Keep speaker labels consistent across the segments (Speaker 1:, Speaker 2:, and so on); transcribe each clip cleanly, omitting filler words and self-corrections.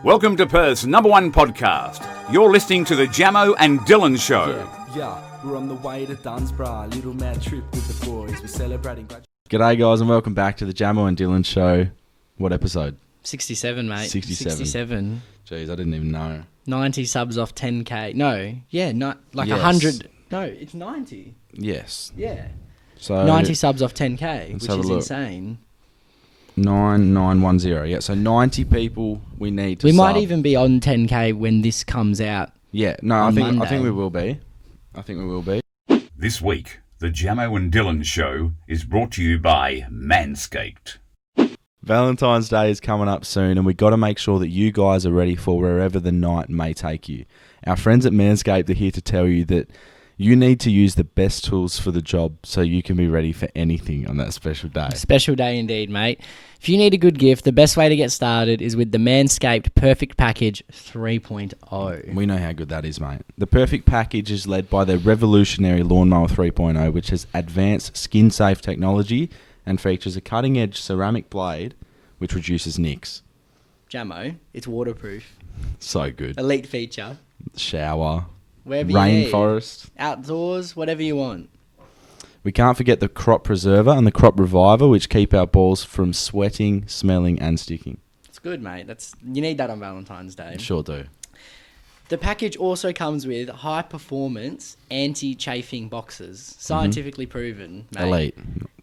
Speaker 1: Welcome to Perth's #1 podcast. You're listening to the Jamo and Dylan Show.
Speaker 2: Yeah, we're on the way to Dunsborough. Little mad trip with the boys. We're celebrating.
Speaker 3: G'day guys and welcome back to the Jamo and Dylan Show. What episode?
Speaker 4: 67, mate.
Speaker 3: 67. Jeez, I didn't even know.
Speaker 4: 90 subs off 10k. No, yeah, not like
Speaker 3: Yes.
Speaker 4: 100. No, it's 90.
Speaker 3: Yes.
Speaker 4: Yeah.
Speaker 3: So
Speaker 4: 90 subs off 10k,
Speaker 3: let's
Speaker 4: which
Speaker 3: have a
Speaker 4: is
Speaker 3: look.
Speaker 4: insane.
Speaker 3: 9910. Yeah, so 90 people we need to
Speaker 4: We
Speaker 3: sub.
Speaker 4: might even be on 10k when this comes out.
Speaker 3: Yeah, no, I
Speaker 4: on
Speaker 3: think
Speaker 4: Monday.
Speaker 3: we will be.
Speaker 1: This week, the Jamo and Dylan Show is brought to you by Manscaped.
Speaker 3: Valentine's Day is coming up soon and we got to make sure that you guys are ready for wherever the night may take you. Our friends at Manscaped are here to tell you that you need to use the best tools for the job so you can be ready for anything on that special day.
Speaker 4: Special day indeed, mate. If you need a good gift, the best way to get started is with the Manscaped Perfect Package 3.0.
Speaker 3: We know how good that is, mate. The Perfect Package is led by their revolutionary Lawnmower 3.0, which has advanced skin-safe technology and features a cutting-edge ceramic blade which reduces nicks.
Speaker 4: Jamo, it's waterproof.
Speaker 3: So good.
Speaker 4: Elite feature.
Speaker 3: Shower.
Speaker 4: Wherever you need.
Speaker 3: Rainforest.
Speaker 4: Outdoors, whatever you want.
Speaker 3: We can't forget the Crop Preserver and the Crop Reviver, which keep our balls from sweating, smelling and sticking.
Speaker 4: It's good, mate. You need that on Valentine's Day.
Speaker 3: Sure do.
Speaker 4: The package also comes with high-performance anti-chafing boxes, scientifically proven, mate.
Speaker 3: Elite.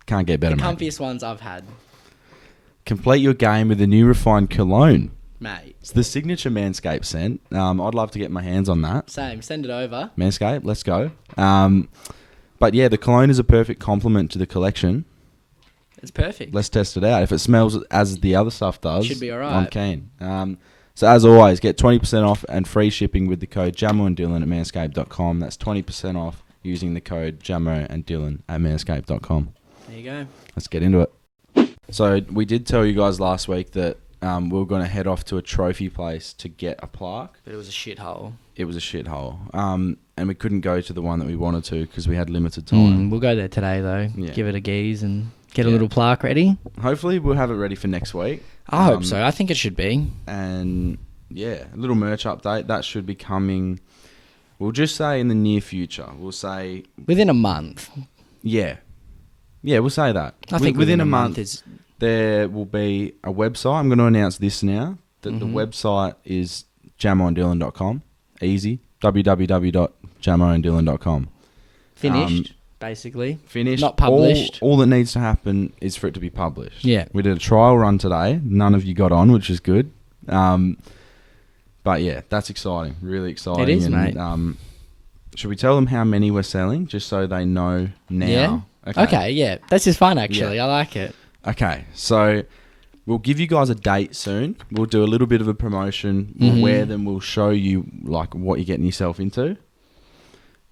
Speaker 3: Can't get better,
Speaker 4: The
Speaker 3: mate.
Speaker 4: comfiest ones I've had,
Speaker 3: Complete your game with the new refined cologne.
Speaker 4: mate.
Speaker 3: It's the signature Manscaped scent. I'd love to get my hands on that.
Speaker 4: Same. Send it over.
Speaker 3: Manscaped, let's go. But yeah, the cologne is a perfect complement to the collection.
Speaker 4: It's perfect.
Speaker 3: Let's test it out. If it smells as the other stuff does,
Speaker 4: Should be alright.
Speaker 3: I'm keen. So as always, get 20% off and free shipping with the code Jamo and Dylan at manscaped.com. That's 20% off using the code Jamo and Dylan at manscaped.com.
Speaker 4: There you go.
Speaker 3: Let's get into it. So we did tell you guys last week that we were going to head off to a trophy place to get a plaque.
Speaker 4: But it was a shithole.
Speaker 3: It was a shithole. And we couldn't go to the one that we wanted to because we had limited time.
Speaker 4: We'll go there today, though.
Speaker 3: Yeah.
Speaker 4: Give it a geeze and get a
Speaker 3: Yeah.
Speaker 4: little plaque ready.
Speaker 3: Hopefully we'll have it ready for next week.
Speaker 4: I hope so. I think it should be.
Speaker 3: And yeah, a little merch update. That should be coming, we'll just say in the near future. We'll say,
Speaker 4: Within a month.
Speaker 3: yeah. Yeah, we'll say that.
Speaker 4: I think
Speaker 3: within a month
Speaker 4: is...
Speaker 3: there will be a website. I'm going to announce this now. That the website is jamoanddylan.com. Easy. www.jamoanddylan.com.
Speaker 4: Finished, basically.
Speaker 3: Finished.
Speaker 4: Not published.
Speaker 3: All that needs to happen is for it to be published.
Speaker 4: Yeah.
Speaker 3: We did a trial run today. None of you got on, which is good. But yeah, that's exciting. Really exciting.
Speaker 4: It is,
Speaker 3: and,
Speaker 4: mate.
Speaker 3: Should we tell them how many we're selling, just so they know now?
Speaker 4: Yeah. Okay, yeah. That's just fun, actually.
Speaker 3: Yeah.
Speaker 4: I like it.
Speaker 3: Okay, so we'll give you guys a date soon. We'll do a little bit of a promotion. We'll wear them. We'll show you like what you're getting yourself into.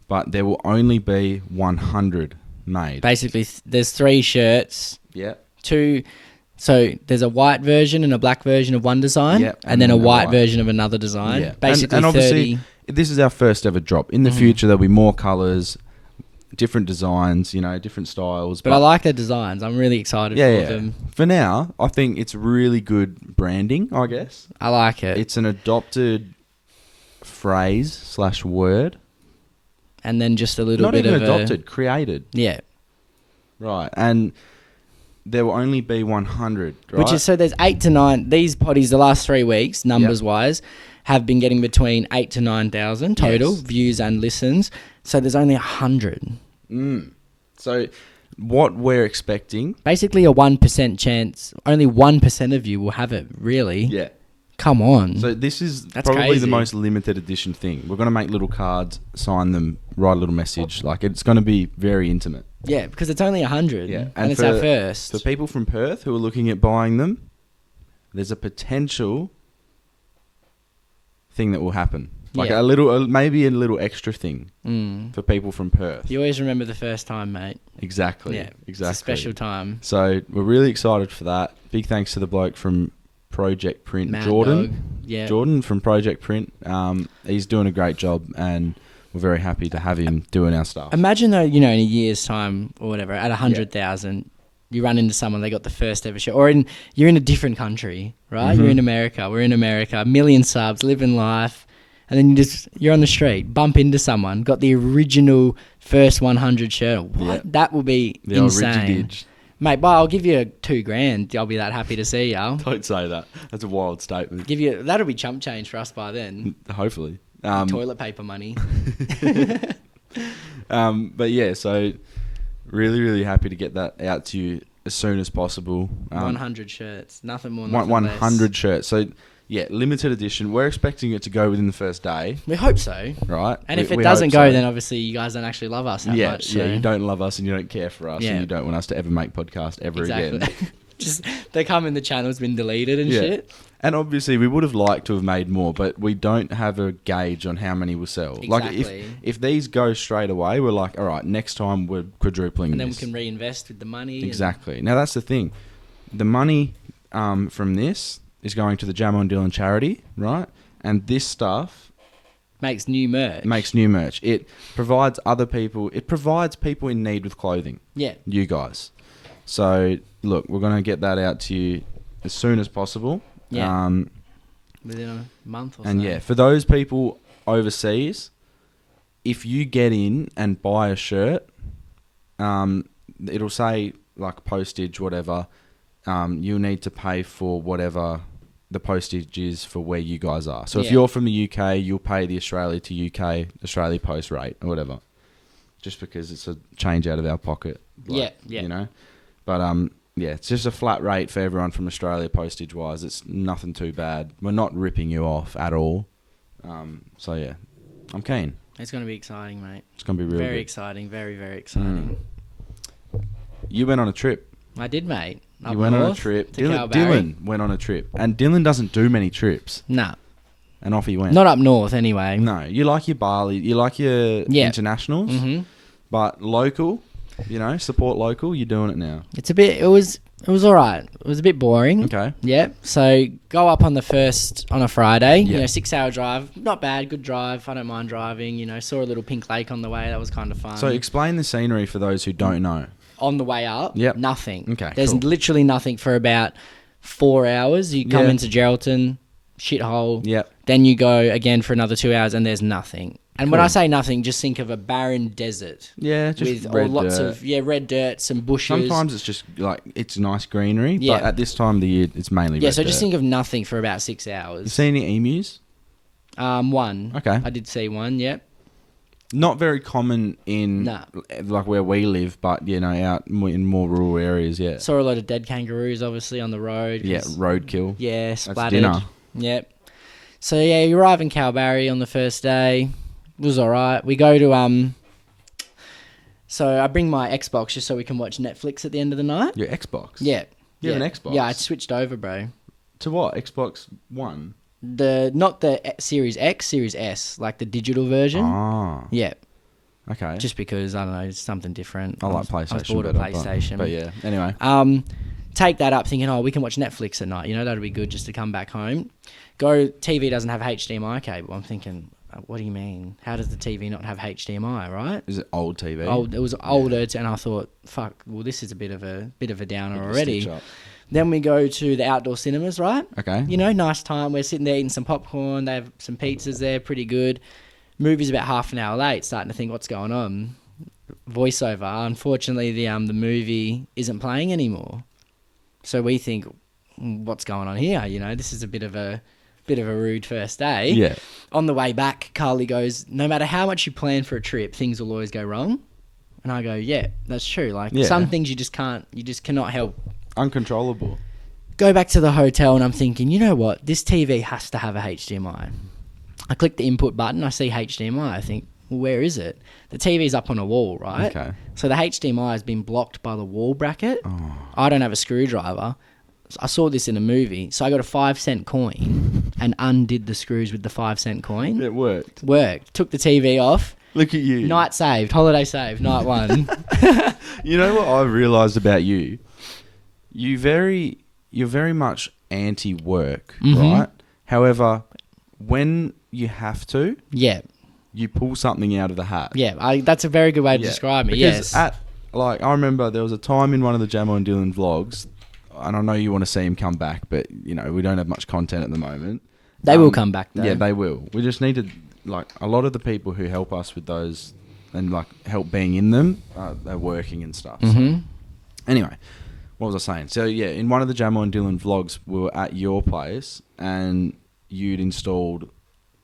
Speaker 3: But there will only be 100 made.
Speaker 4: Basically, there's 3 shirts.
Speaker 3: Yeah.
Speaker 4: 2... So there's a white version and a black version of one design,
Speaker 3: Yep,
Speaker 4: and then a white
Speaker 3: white.
Speaker 4: version of another design.
Speaker 3: Yeah.
Speaker 4: Basically,
Speaker 3: and obviously,
Speaker 4: 30.
Speaker 3: this is our first ever drop. In the future, there'll be more colours, different designs, different styles.
Speaker 4: But I like the designs. I'm really excited for them.
Speaker 3: For now, I think it's really good branding, I guess.
Speaker 4: I like it.
Speaker 3: It's an adopted phrase/word.
Speaker 4: And then just a little
Speaker 3: Not
Speaker 4: bit
Speaker 3: even
Speaker 4: of
Speaker 3: adopted, created.
Speaker 4: Yeah.
Speaker 3: Right. And there will only be 100, right?
Speaker 4: Which is, so there's 8 to 9. These potties, the last 3 weeks, numbers-wise, have been getting between 8 to 9,000 total views and listens. So there's only 100.
Speaker 3: So what we're expecting...
Speaker 4: Basically a 1% chance. Only 1% of you will have it, really.
Speaker 3: Yeah.
Speaker 4: Come on.
Speaker 3: So this is
Speaker 4: That's
Speaker 3: probably
Speaker 4: crazy.
Speaker 3: the most limited edition thing. We're going to make little cards, sign them, write a little message. Like, it's going to be very intimate.
Speaker 4: Yeah, because it's only 100.
Speaker 3: Yeah.
Speaker 4: And it's our first.
Speaker 3: For people from Perth who are looking at buying them, there's a potential thing that will happen. Like
Speaker 4: Yeah.
Speaker 3: maybe a little extra thing for people from Perth.
Speaker 4: You always remember the first time, mate.
Speaker 3: Exactly.
Speaker 4: Yeah.
Speaker 3: Exactly.
Speaker 4: It's a special time.
Speaker 3: So we're really excited for that. Big thanks to the bloke from Project Print,
Speaker 4: Mad
Speaker 3: Jordan.
Speaker 4: Dog. Yeah.
Speaker 3: Jordan from Project Print. He's doing a great job and we're very happy to have him doing our stuff.
Speaker 4: Imagine though, in a year's time or whatever, at 100,000, you run into someone, they got the first ever shirt. Or you're in a different country, right?
Speaker 3: Mm-hmm.
Speaker 4: You're in America. We're in America. 1,000,000 subs, living life. And then you're on the street, bump into someone, got the original first 100 shirt. What?
Speaker 3: Yeah.
Speaker 4: That will be
Speaker 3: The
Speaker 4: insane.
Speaker 3: Origi-dig.
Speaker 4: Mate, I'll give you $2,000. I'll be that happy to see you.
Speaker 3: Don't say that. That's a wild statement.
Speaker 4: That'll be chump change for us by then.
Speaker 3: Hopefully.
Speaker 4: Toilet paper money.
Speaker 3: But yeah, so really, really happy to get that out to you as soon as possible.
Speaker 4: 100 shirts. Nothing more, nothing
Speaker 3: 100
Speaker 4: less.
Speaker 3: shirts. So yeah, limited edition. We're expecting it to go within the first day,
Speaker 4: We hope so.
Speaker 3: right?
Speaker 4: And if it
Speaker 3: we
Speaker 4: doesn't
Speaker 3: hope
Speaker 4: go,
Speaker 3: so.
Speaker 4: then obviously you guys don't actually love us that much. So.
Speaker 3: Yeah, you don't love us and you don't care for us
Speaker 4: Yeah.
Speaker 3: and you don't want us to ever make podcast ever again.
Speaker 4: Just they come in, the channel's been deleted and
Speaker 3: Yeah.
Speaker 4: shit.
Speaker 3: And obviously we would have liked to have made more, but we don't have a gauge on how many will sell. Like
Speaker 4: Exactly.
Speaker 3: if these go straight away, we're like, all right, next time we're quadrupling
Speaker 4: And then we
Speaker 3: this.
Speaker 4: can reinvest with the money.
Speaker 3: Exactly. Now that's the thing. The money from this is going to the Jamo and Dylan charity, right? And this stuff
Speaker 4: Makes new merch.
Speaker 3: makes new merch. It provides other people. It provides people in need with clothing.
Speaker 4: Yeah.
Speaker 3: You guys. So look, we're gonna get that out to you as soon as possible.
Speaker 4: Yeah. Within a month or so.
Speaker 3: And yeah, for those people overseas, if you get in and buy a shirt, it'll say like postage, whatever. You'll need to pay for whatever the postage is for where you guys are. So if
Speaker 4: Yeah.
Speaker 3: you're from the UK, you'll pay the Australia Post rate or whatever, just because it's a change out of our pocket.
Speaker 4: Yeah.
Speaker 3: You know, but yeah, it's just a flat rate for everyone from Australia postage wise. It's nothing too bad. We're not ripping you off at all. So yeah, I'm keen.
Speaker 4: It's going to be exciting, mate.
Speaker 3: It's gonna be really
Speaker 4: Very
Speaker 3: good.
Speaker 4: exciting. Very, very exciting.
Speaker 3: You went on a trip.
Speaker 4: I did, mate. Up
Speaker 3: You went on a
Speaker 4: north
Speaker 3: trip.
Speaker 4: to
Speaker 3: Dylan,
Speaker 4: Kalbarri.
Speaker 3: Dylan went on a trip, and Dylan doesn't do many trips,
Speaker 4: Nah.
Speaker 3: and off he went.
Speaker 4: Not up north, anyway.
Speaker 3: No, you like your Bali, you like your
Speaker 4: Yeah.
Speaker 3: internationals,
Speaker 4: Mm-hmm.
Speaker 3: but local, support local. You're doing it now.
Speaker 4: It was all right. It was a bit boring.
Speaker 3: Okay.
Speaker 4: Yeah. So go up on a Friday.
Speaker 3: Yeah.
Speaker 4: 6-hour drive. Not bad. Good drive. I don't mind driving. Saw a little pink lake on the way. That was kind of fun.
Speaker 3: So explain the scenery for those who don't know.
Speaker 4: On the way up,
Speaker 3: Yep.
Speaker 4: nothing.
Speaker 3: Okay,
Speaker 4: There's
Speaker 3: cool.
Speaker 4: literally nothing for about 4 hours. You come
Speaker 3: Yeah.
Speaker 4: into Geraldton, shithole.
Speaker 3: Yep.
Speaker 4: Then you go again for another 2 hours, and there's nothing. And when
Speaker 3: Cool.
Speaker 4: I say nothing, just think of a barren desert
Speaker 3: Yeah, just
Speaker 4: with
Speaker 3: red
Speaker 4: lots
Speaker 3: dirt.
Speaker 4: of red dirt, some bushes.
Speaker 3: Sometimes it's just like it's nice greenery,
Speaker 4: Yeah.
Speaker 3: but at this time of the year, it's mainly
Speaker 4: Yeah,
Speaker 3: red
Speaker 4: so just
Speaker 3: dirt.
Speaker 4: think of nothing for about 6
Speaker 3: You
Speaker 4: hours.
Speaker 3: see any emus?
Speaker 4: One.
Speaker 3: Okay.
Speaker 4: I did see one. Yep.
Speaker 3: Not very common in
Speaker 4: Nah.
Speaker 3: like where we live, but out in more rural areas. Yeah.
Speaker 4: Saw a lot of dead kangaroos, obviously, on the road.
Speaker 3: Yeah,
Speaker 4: 'cause-
Speaker 3: roadkill.
Speaker 4: Yeah,
Speaker 3: That's
Speaker 4: splattered.
Speaker 3: dinner.
Speaker 4: Yep. So yeah, you arrive in Kalbarri on the first day. It was alright. We go to So I bring my Xbox just so we can watch Netflix at the end of the night.
Speaker 3: Your Xbox.
Speaker 4: Yeah.
Speaker 3: You have
Speaker 4: yeah.
Speaker 3: an Xbox?
Speaker 4: Yeah, I switched over, bro.
Speaker 3: To what? Xbox One.
Speaker 4: Not the Series X, Series S, like the digital version.
Speaker 3: Ah.
Speaker 4: Yeah.
Speaker 3: Okay.
Speaker 4: Just because I don't know, it's something different.
Speaker 3: I like
Speaker 4: was
Speaker 3: PlayStation.
Speaker 4: bored of
Speaker 3: better,
Speaker 4: PlayStation.
Speaker 3: But yeah. Anyway.
Speaker 4: Take that up, thinking, we can watch Netflix at night. That'd be good just to come back home. TV doesn't have HDMI cable. I'm thinking, what do you mean? How does the TV not have HDMI? Right?
Speaker 3: Is it old TV?
Speaker 4: It was older, and I thought, fuck. Well, this is a bit of a downer
Speaker 3: Bit of a
Speaker 4: already.
Speaker 3: stitch up.
Speaker 4: Then we go to the outdoor cinemas, right?
Speaker 3: Okay.
Speaker 4: Nice time. We're sitting there eating some popcorn. They have some pizzas there, pretty good. Movie's about half an hour late. Starting to think, what's going on? Voiceover. Unfortunately, the movie isn't playing anymore. So we think, what's going on here? This is a bit of a rude first day.
Speaker 3: Yeah.
Speaker 4: On the way back, Carly goes, no matter how much you plan for a trip, things will always go wrong. And I go, yeah, that's true. Like some things you just cannot help.
Speaker 3: Uncontrollable.
Speaker 4: Go back to the hotel and I'm thinking, you know what? This TV has to have a HDMI. I click the input button. I see HDMI. I think, well, where is it? The TV's up on a wall, right?
Speaker 3: Okay.
Speaker 4: So the HDMI has been blocked by the wall bracket.
Speaker 3: Oh.
Speaker 4: I don't have a screwdriver. I saw this in a movie. So I got a 5-cent coin and undid the screws with the 5-cent coin.
Speaker 3: It worked.
Speaker 4: Worked. Took the TV off.
Speaker 3: Look at you.
Speaker 4: Night saved. Holiday saved. Night one.
Speaker 3: You know what I've realised about you? You're very much anti-work, right? However, when you have to,
Speaker 4: Yeah.
Speaker 3: you pull something out of the hat.
Speaker 4: Yeah. That's a very good way to describe me.
Speaker 3: Because
Speaker 4: Yes.
Speaker 3: like, I remember there was a time in one of the Jamo and Dylan vlogs, and I know you want to see him come back, but, you know, we don't have much content at the moment.
Speaker 4: They will come back, though.
Speaker 3: Yeah, they will. We just need to, like, a lot of the people who help us with those and, like, help being in them, they're working and stuff.
Speaker 4: Mm-hmm.
Speaker 3: So. Anyway, what was I saying? So, yeah, in one of the Jamo and Dylan vlogs, we were at your place, and you'd installed,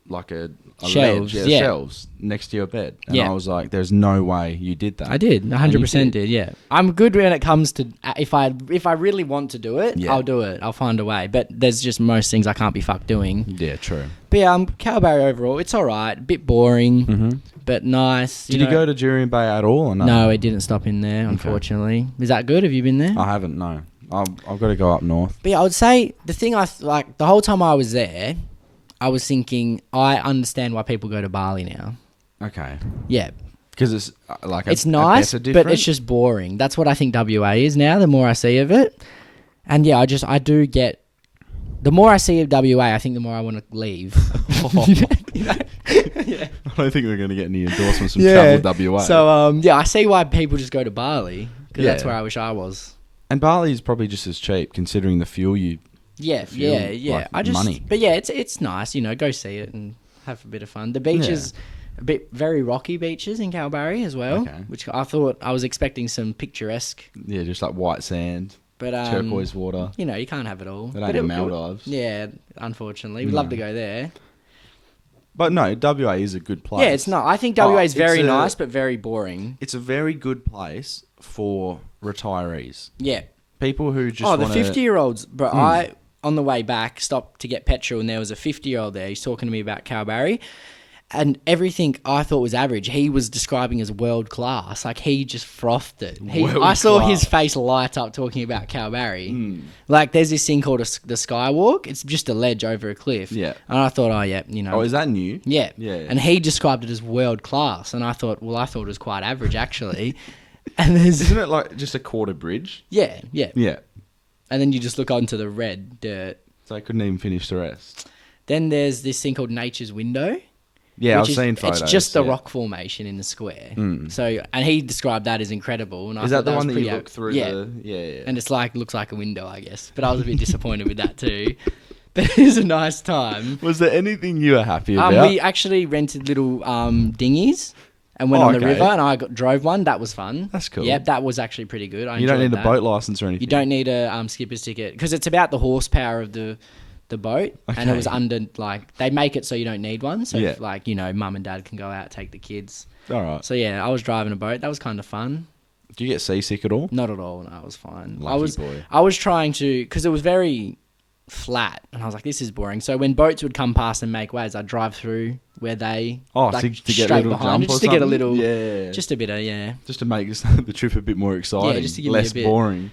Speaker 3: like, a
Speaker 4: Shelves,
Speaker 3: ledge, shelves next to your bed. And I was like, there's no way you did that.
Speaker 4: I did. 100% did, yeah. I'm good when it comes to, if I really want to do it, I'll do it. I'll find a way. But there's just most things I can't be fucked doing.
Speaker 3: Yeah, true.
Speaker 4: But yeah, Cowberry overall, it's all right. A bit boring, but nice.
Speaker 3: Did you go to Jurien Bay at all or no?
Speaker 4: No, it didn't stop in there, unfortunately. Is that good? Have you been there?
Speaker 3: I haven't, no. I've got to go up north.
Speaker 4: But yeah, I would say the thing the whole time I was there, I was thinking, I understand why people go to Bali now.
Speaker 3: Okay.
Speaker 4: Yeah.
Speaker 3: Because it's like
Speaker 4: it's nice, but it's just boring. That's what I think WA is now, the more I see of it. And yeah, I do get... The more I see of WA, I think the more I want to leave.
Speaker 3: Yeah. I don't think we're going to get any endorsements from Travel WA.
Speaker 4: So, yeah, I see why people just go to Bali. Because that's where I wish I was.
Speaker 3: And Bali is probably just as cheap, considering the fuel you...
Speaker 4: Yeah.
Speaker 3: Like, money.
Speaker 4: But yeah, it's nice, you know, go see it and have a bit of fun. The beaches, very rocky beaches in Kalbarri as well, which I thought I was expecting some picturesque.
Speaker 3: Yeah, just like white sand,
Speaker 4: but
Speaker 3: turquoise water.
Speaker 4: You know, you can't have it all.
Speaker 3: It ain't the Maldives.
Speaker 4: Yeah, unfortunately. We'd love to go there.
Speaker 3: But no, WA is a good place.
Speaker 4: Yeah, it's not. I think WA is very nice, but very boring.
Speaker 3: It's a very good place for retirees.
Speaker 4: Yeah.
Speaker 3: People who just
Speaker 4: the 50-year-olds. Bro, I... On the way back, stopped to get petrol, and there was a 50-year-old there. He's talking to me about Kalbarri, and everything I thought was average, he was describing as world class. Like, he just frothed it. I saw his face light up talking about Kalbarri. Like, there's this thing called the Skywalk. It's just a ledge over a cliff.
Speaker 3: Yeah.
Speaker 4: And I thought, you know.
Speaker 3: Oh, is that new?
Speaker 4: Yeah.
Speaker 3: Yeah.
Speaker 4: And he described it as world class, and I thought it was quite average, actually. And
Speaker 3: Isn't it like just a quarter bridge?
Speaker 4: Yeah.
Speaker 3: Yeah.
Speaker 4: And then you just look onto the red dirt.
Speaker 3: So I couldn't even finish the rest.
Speaker 4: Then there's this thing called Nature's Window.
Speaker 3: Yeah, I've seen photos.
Speaker 4: It's just a rock formation in the square. So, and he described that as incredible. And
Speaker 3: is that the one that you look through?
Speaker 4: Yeah.
Speaker 3: Yeah.
Speaker 4: And it's looks like a window, I guess. But I was a bit disappointed with that too. But it was a nice time.
Speaker 3: Was there anything you were happy about?
Speaker 4: We actually rented little dinghies. And went on the river, and I drove one. That was fun.
Speaker 3: That's cool.
Speaker 4: Yep, that was actually pretty good.
Speaker 3: You don't need a boat license or anything.
Speaker 4: You don't need a skipper's ticket because it's about the horsepower of the boat, and it was under they make it so you don't need one. So if, mum and dad can go out, take the kids.
Speaker 3: All right.
Speaker 4: So yeah, I was driving a boat. That was kind of fun.
Speaker 3: Do you get seasick at all?
Speaker 4: Not at all. No, I was fine.
Speaker 3: Lucky boy.
Speaker 4: I was trying to because it was very flat, and I was like, this is boring. So when boats would come past and make waves, I'd drive through where they
Speaker 3: to get a little jump or
Speaker 4: just
Speaker 3: something?
Speaker 4: to get a little
Speaker 3: just
Speaker 4: a bit of
Speaker 3: just to make the trip a bit more exciting,
Speaker 4: just to give
Speaker 3: less
Speaker 4: me a bit.
Speaker 3: boring.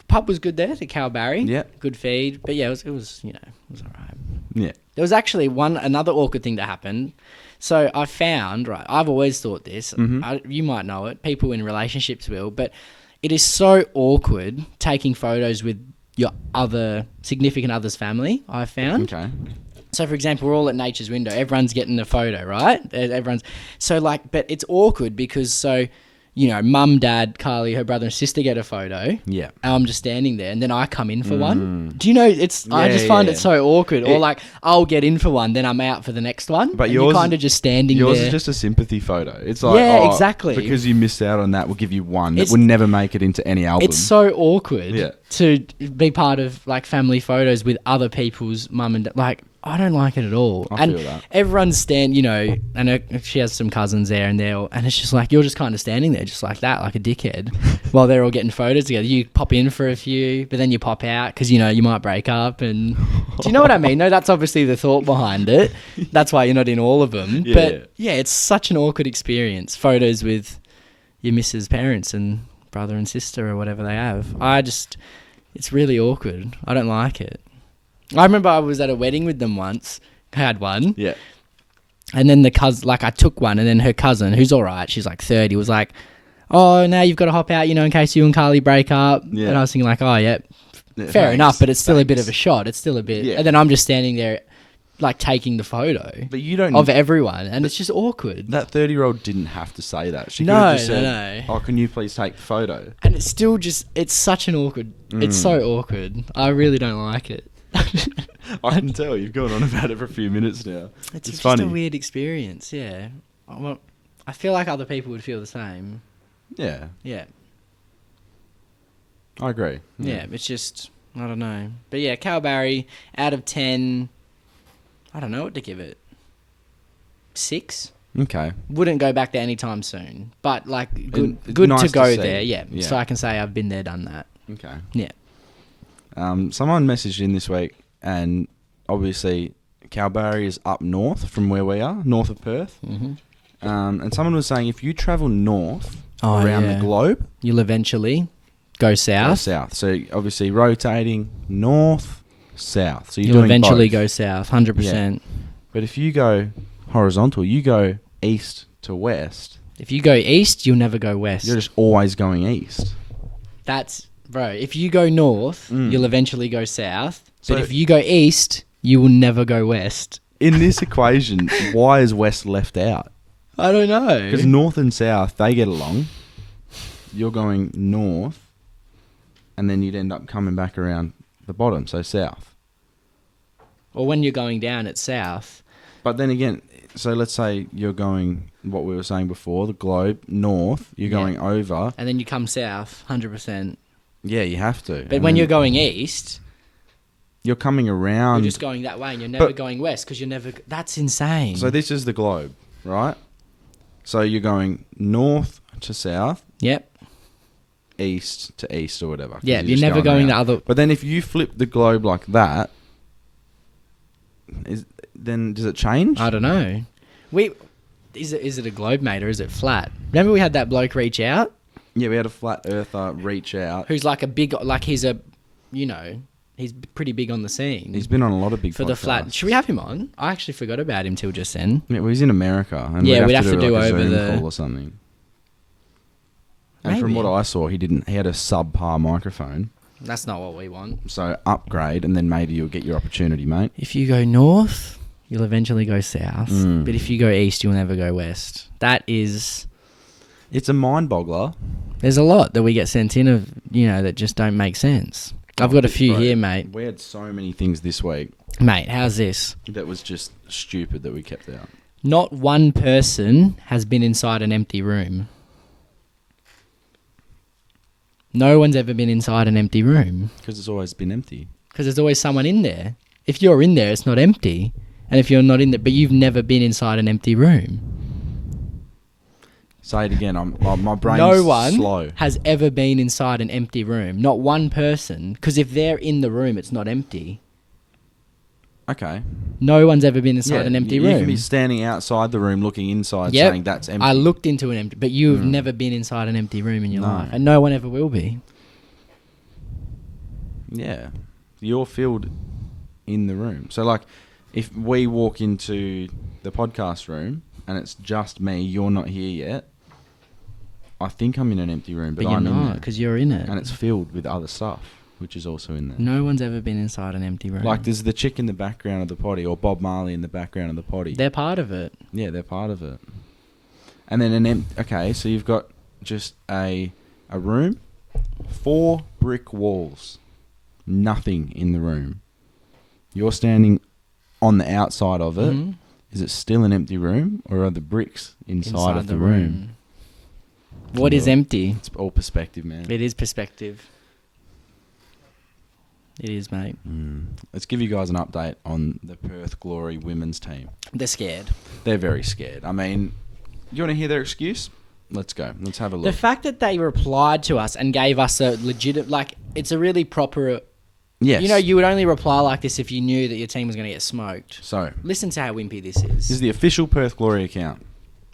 Speaker 4: Pub was good there, the Kalbarri.
Speaker 3: Yeah,
Speaker 4: good feed, but yeah, it was it was alright.
Speaker 3: Yeah,
Speaker 4: there was actually another awkward thing that happened. So I found I've always thought this. You might know it. People in relationships will, but it is so awkward taking photos with your other significant other's family. I found.
Speaker 3: Okay.
Speaker 4: So, for example, we're all at Nature's Window. Everyone's getting a photo, right? But it's awkward because mum, dad, Carly, her brother and sister get a photo.
Speaker 3: Yeah.
Speaker 4: And I'm just standing there, and then I come in for one. Do you know, I just find it so awkward. Or I'll get in for one, then I'm out for the next one. But you're kind of just standing there.
Speaker 3: Yours is just a sympathy photo. It's like,
Speaker 4: exactly.
Speaker 3: Because you missed out on that, we'll give you one. It would never make it into any album.
Speaker 4: It's so awkward to be part of family photos with other people's mum and dad. I don't like it at all.
Speaker 3: I feel that.
Speaker 4: Everyone's and she has some cousins there and it's just you're just kind of standing there just like that, like a dickhead, while they're all getting photos together. You pop in for a few, but then you pop out because, you might break up. And do you know what I mean? No, that's obviously the thought behind it. That's why you're not in all of them.
Speaker 3: Yeah.
Speaker 4: But yeah, it's such an awkward experience. Photos with your missus' parents and brother and sister or whatever they have. It's really awkward. I don't like it. I remember I was at a wedding with them once. I had one.
Speaker 3: Yeah.
Speaker 4: And then the cousin, I took one, and then her cousin, who's all right, she's 30, was like, oh, now you've got to hop out, in case you and Carly break up. Yeah. And I was thinking fair enough, but it's still a bit of a shot. It's still a bit.
Speaker 3: Yeah.
Speaker 4: And then I'm just standing there like taking the photo
Speaker 3: But you don't...
Speaker 4: of everyone, and it's just awkward.
Speaker 3: That 30-year-old didn't have to say that. She could
Speaker 4: No,
Speaker 3: have just
Speaker 4: no,
Speaker 3: said,
Speaker 4: no.
Speaker 3: "Oh, can you please take the photo?"
Speaker 4: And it's still just, it's such an awkward, it's so awkward. I really don't like it.
Speaker 3: I can tell you've gone on about it for a few minutes now.
Speaker 4: It's just
Speaker 3: funny.
Speaker 4: a weird experience, yeah. I feel like other people would feel the same.
Speaker 3: Yeah,
Speaker 4: Yeah.
Speaker 3: I agree.
Speaker 4: Yeah, it's just, I don't know. But yeah, Cal Barry, out of 10, I don't know what to give it. 6?
Speaker 3: Okay.
Speaker 4: Wouldn't go back there anytime soon. But, like, good
Speaker 3: nice
Speaker 4: to
Speaker 3: to
Speaker 4: go
Speaker 3: see.
Speaker 4: there, yeah.
Speaker 3: Yeah.
Speaker 4: So I can say I've been there, done that.
Speaker 3: Okay.
Speaker 4: Yeah.
Speaker 3: Someone messaged in this week, and obviously Kalbarri is up north from where we are, north of Perth.
Speaker 4: Mm-hmm.
Speaker 3: And someone was saying if you travel north
Speaker 4: Oh,
Speaker 3: around
Speaker 4: yeah.
Speaker 3: the globe,
Speaker 4: You'll eventually go south.
Speaker 3: go south. So obviously rotating north, south. So you're
Speaker 4: You'll
Speaker 3: doing
Speaker 4: eventually
Speaker 3: both.
Speaker 4: go south, 100%.
Speaker 3: But if you go horizontal, you go east to west.
Speaker 4: If you go east, you'll never go west.
Speaker 3: You're just always going east.
Speaker 4: That's, bro, if you go north, you'll eventually go south.
Speaker 3: So-
Speaker 4: But if you go east, you will never go west.
Speaker 3: In this equation, why is west left out?
Speaker 4: I don't know.
Speaker 3: Because north and south, they get along. You're going north, and then you'd end up coming back around the bottom, so south.
Speaker 4: Or when you're going down, it's south.
Speaker 3: But then again, so let's say you're going, what we were saying before, the globe, north, you're
Speaker 4: Yeah.
Speaker 3: going over.
Speaker 4: And then you come south, 100%.
Speaker 3: Yeah, you have to.
Speaker 4: But
Speaker 3: And
Speaker 4: when
Speaker 3: then
Speaker 4: you're going east,
Speaker 3: you're coming around.
Speaker 4: you're just going that way and you're never
Speaker 3: But-
Speaker 4: going west because you're never... That's insane.
Speaker 3: So this is the globe, right? So you're going north to south,
Speaker 4: Yep.
Speaker 3: east to east or whatever. 'cause
Speaker 4: Yeah, you're
Speaker 3: just
Speaker 4: never going the
Speaker 3: around.
Speaker 4: other...
Speaker 3: But then if you flip the globe like that, then does it change?
Speaker 4: I don't know. Is it a globe, mate, or is it flat? Remember we had that bloke reach out?
Speaker 3: Yeah, we had a flat earther reach out.
Speaker 4: Who's like a big... Like he's a... You know... He's pretty big on the scene.
Speaker 3: He's been on a lot of big
Speaker 4: for the flat.
Speaker 3: podcasts.
Speaker 4: Should we have him on? I actually forgot about him till just then.
Speaker 3: Yeah, well, he's in America. And
Speaker 4: Yeah,
Speaker 3: we'd
Speaker 4: we'd
Speaker 3: have to do like a
Speaker 4: over
Speaker 3: Zoom
Speaker 4: the-
Speaker 3: call or something. And from
Speaker 4: Maybe.
Speaker 3: what I saw, he had a subpar microphone.
Speaker 4: That's not what we want.
Speaker 3: So upgrade, and then maybe you'll get your opportunity, mate.
Speaker 4: If you go north, you'll eventually go south.
Speaker 3: Mm.
Speaker 4: But if you go east, you'll never go west. That is...
Speaker 3: It's a mind boggler.
Speaker 4: There's a lot that we get sent in of, that just don't make sense. I've got a few
Speaker 3: Bro,
Speaker 4: here, mate.
Speaker 3: We had so many things this week
Speaker 4: Mate, how's this?
Speaker 3: that was just stupid that we kept out.
Speaker 4: Not one person has been inside an empty room. No one's ever been inside an empty room.
Speaker 3: Because it's always been empty.
Speaker 4: Because there's always someone in there. If you're in there, it's not empty. And if you're not in there, but you've never been inside an empty room.
Speaker 3: Say it again. My brain's
Speaker 4: No one
Speaker 3: slow.
Speaker 4: has ever been inside an empty room. Not one person. Because if they're in the room, it's not empty.
Speaker 3: Okay.
Speaker 4: No one's ever been inside an empty
Speaker 3: you
Speaker 4: room.
Speaker 3: can be standing outside the room looking inside
Speaker 4: Yep.
Speaker 3: saying that's empty.
Speaker 4: I looked into an empty... But you've never been inside an empty room in your
Speaker 3: No.
Speaker 4: life. And no one ever will be.
Speaker 3: Yeah. You're filled in the room. So, like, if we walk into the podcast room and it's just me, you're not here yet, I think I'm in an empty room, but
Speaker 4: But you're
Speaker 3: I'm in
Speaker 4: not,
Speaker 3: there.
Speaker 4: because you're in it.
Speaker 3: And it's filled with other stuff, which is also in there.
Speaker 4: No one's ever been inside an empty room.
Speaker 3: Like, there's the chick in the background of the potty, or Bob Marley in the background of the potty.
Speaker 4: They're part of it.
Speaker 3: Yeah, they're part of it. And then okay, so you've got just a room, 4 brick walls, nothing in the room. You're standing on the outside of it.
Speaker 4: Mhm.
Speaker 3: Is it still an empty room, or are the bricks inside of the room?
Speaker 4: What is
Speaker 3: Well,
Speaker 4: empty?
Speaker 3: It's all perspective, man.
Speaker 4: It is perspective. It is, mate.
Speaker 3: Let's give you guys an update on the Perth Glory women's team.
Speaker 4: They're scared.
Speaker 3: They're very scared. I mean, you want to hear their excuse? Let's go. Let's have a
Speaker 4: The
Speaker 3: look.
Speaker 4: fact that they replied to us and gave us a legit... Like, it's a really proper...
Speaker 3: Yes.
Speaker 4: You would only reply like this if you knew that your team was going to get smoked.
Speaker 3: So,
Speaker 4: Listen to how wimpy this
Speaker 3: this is the official Perth Glory account.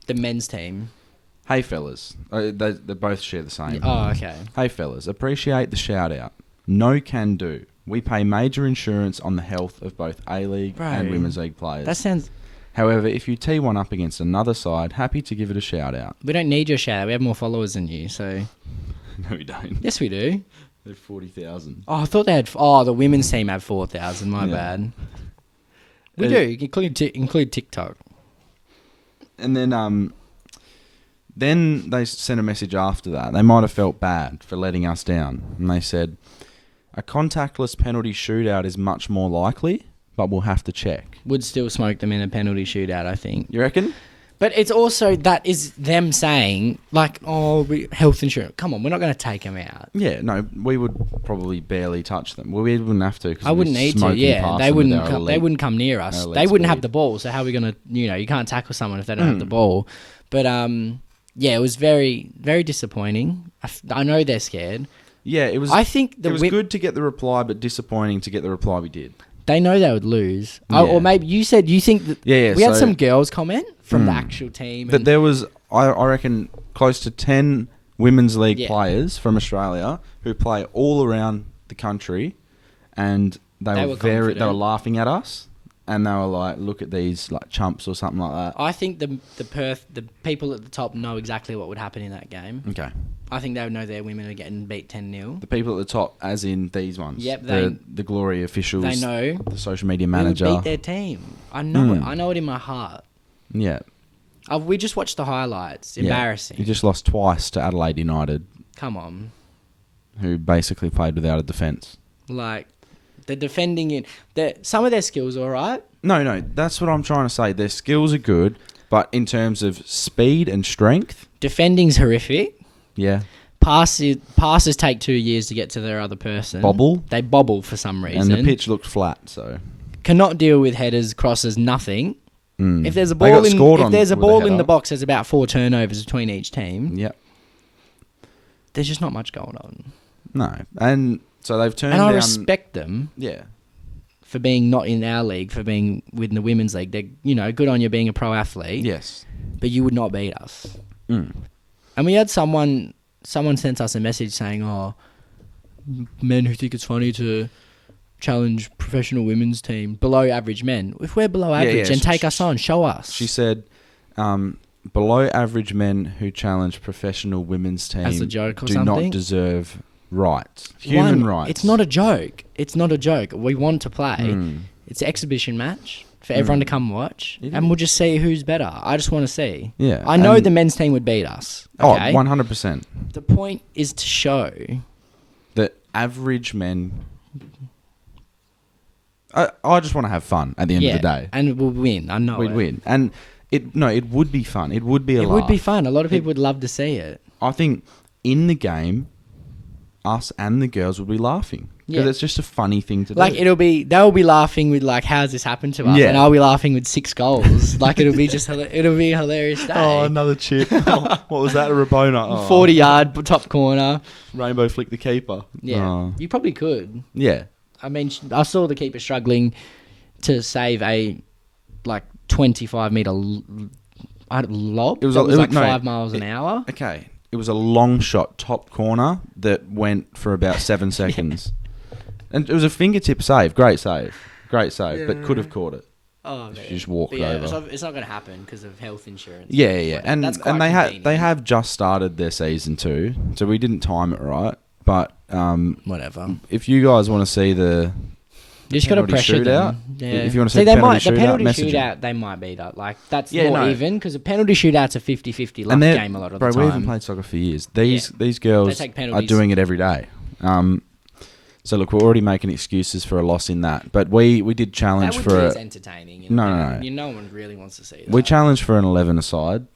Speaker 4: The men's team.
Speaker 3: Hey fellas, they both share the same.
Speaker 4: Oh, okay.
Speaker 3: Hey fellas, appreciate the shout out. No can do. We pay major insurance on the health of both A-League
Speaker 4: Bro,
Speaker 3: and Women's League players.
Speaker 4: That sounds...
Speaker 3: However, if you tee one up against another side, happy to give it a shout out.
Speaker 4: We don't need your shout out. We have more followers than you, so...
Speaker 3: No, we don't.
Speaker 4: Yes, we do.
Speaker 3: They're 40,000.
Speaker 4: Oh, I thought they had... Oh, the women's team had 4,000. My
Speaker 3: Yeah.
Speaker 4: bad. We do include TikTok.
Speaker 3: And then they sent a message after that. They might have felt bad for letting us down. And they said, a contactless penalty shootout is much more likely, but we'll have to check.
Speaker 4: Would still smoke them in a penalty shootout, I think.
Speaker 3: You reckon?
Speaker 4: But it's also, that is them saying, like, health insurance. Come on, we're not going to take them out.
Speaker 3: Yeah, no, we would probably barely touch them. Well, we wouldn't have to.
Speaker 4: I wouldn't need to, yeah. They wouldn't come near us. They wouldn't have the ball, so how are we going to, you can't tackle someone if they don't have the ball. But, yeah, it was very, very disappointing. I know they're scared.
Speaker 3: Yeah, it was.
Speaker 4: I think
Speaker 3: it was good to get the reply, but disappointing to get the reply we did.
Speaker 4: They know they would lose.
Speaker 3: Yeah.
Speaker 4: Or maybe you said you think that...
Speaker 3: Yeah,
Speaker 4: we had some girls comment from the actual team.
Speaker 3: That there was, I reckon, close to 10 Women's League players from Australia who play all around the country, and they were laughing at us, and they were like, look at these like chumps or something like that.
Speaker 4: I think the people at the top know exactly what would happen in that game.
Speaker 3: Okay.
Speaker 4: I think they would know their women are getting beat 10-0.
Speaker 3: The people at the top, as in these ones.
Speaker 4: Yep.
Speaker 3: The glory officials.
Speaker 4: They know.
Speaker 3: The social media manager.
Speaker 4: We would beat their team. I know it. I know it in my heart.
Speaker 3: Yeah.
Speaker 4: We just watched the highlights. Embarrassing.
Speaker 3: You just lost twice to Adelaide United.
Speaker 4: Come on.
Speaker 3: Who basically played without a defence.
Speaker 4: Like, they're defending it. Some of their skills are all right.
Speaker 3: No. That's what I'm trying to say. Their skills are good, but in terms of speed and strength...
Speaker 4: Defending's horrific.
Speaker 3: Yeah.
Speaker 4: Passes take 2 years to get to their other person. They bobble for some reason.
Speaker 3: And the pitch looked flat, so...
Speaker 4: Cannot deal with headers, crosses, nothing.
Speaker 3: Mm.
Speaker 4: If there's a ball in the box, there's about 4 turnovers between each team.
Speaker 3: Yep.
Speaker 4: There's just not much going on.
Speaker 3: No. And so they've turned down...
Speaker 4: And I respect them.
Speaker 3: Yeah.
Speaker 4: For being not in our league, for being within the women's league. They're, good on you being a pro athlete.
Speaker 3: Yes.
Speaker 4: But you would not beat us.
Speaker 3: Mm.
Speaker 4: And we had someone sent us a message saying, men who think it's funny to challenge professional women's team, below average men. If we're below average, then take us on, show us.
Speaker 3: She said, below average men who challenge professional women's team
Speaker 4: as a joke or
Speaker 3: do
Speaker 4: something?
Speaker 3: Not deserve rights. Human rights.
Speaker 4: It's not a joke. It's not a joke. We want to play. It's an exhibition match for everyone to come watch, and we'll just see who's better. I just want to see.
Speaker 3: Yeah,
Speaker 4: I know the men's team would beat us. Okay?
Speaker 3: 100%.
Speaker 4: The point is to show
Speaker 3: that average men... I just want to have fun at the end of the day.
Speaker 4: And we'll win. I know
Speaker 3: We'd win. And it would be fun. It would be a laugh.
Speaker 4: It would be fun. A lot of people would love to see it.
Speaker 3: I think in the game, us and the girls would be laughing. Because it's just a funny thing to do.
Speaker 4: Like, they'll be laughing with, like, how's this happened to us? Yeah. And I'll be laughing with 6 goals. Like, it'll be a hilarious day.
Speaker 3: Oh, another chip. What was that? A Rabona? Oh.
Speaker 4: 40-yard top corner.
Speaker 3: Rainbow flick the keeper.
Speaker 4: Yeah.
Speaker 3: Oh.
Speaker 4: You probably could.
Speaker 3: Yeah.
Speaker 4: I mean, I saw the keeper struggling to save a, 25-metre lob. It was 5 miles an hour.
Speaker 3: Okay. It was a long shot, top corner, that went for about 7 seconds. And it was a fingertip save. Great save. But could have caught it.
Speaker 4: Oh, man.
Speaker 3: She just walked over.
Speaker 4: It's not going to happen because of health insurance.
Speaker 3: Yeah. And they have just started their season too, so we didn't time it right. But
Speaker 4: whatever.
Speaker 3: If you guys want to see the
Speaker 4: you just got to pressure them.
Speaker 3: Yeah. If you want to see the penalty
Speaker 4: shootout, they might beat that. Like, that's more even, because a penalty shootout's a 50-50 luck game a lot of the time.
Speaker 3: We haven't played soccer for years. These girls are doing it every day. So look, we're already making excuses for a loss in that, but we did challenge for
Speaker 4: as entertaining.
Speaker 3: No.
Speaker 4: No one really wants to see that.
Speaker 3: We challenged for an 11-a-side.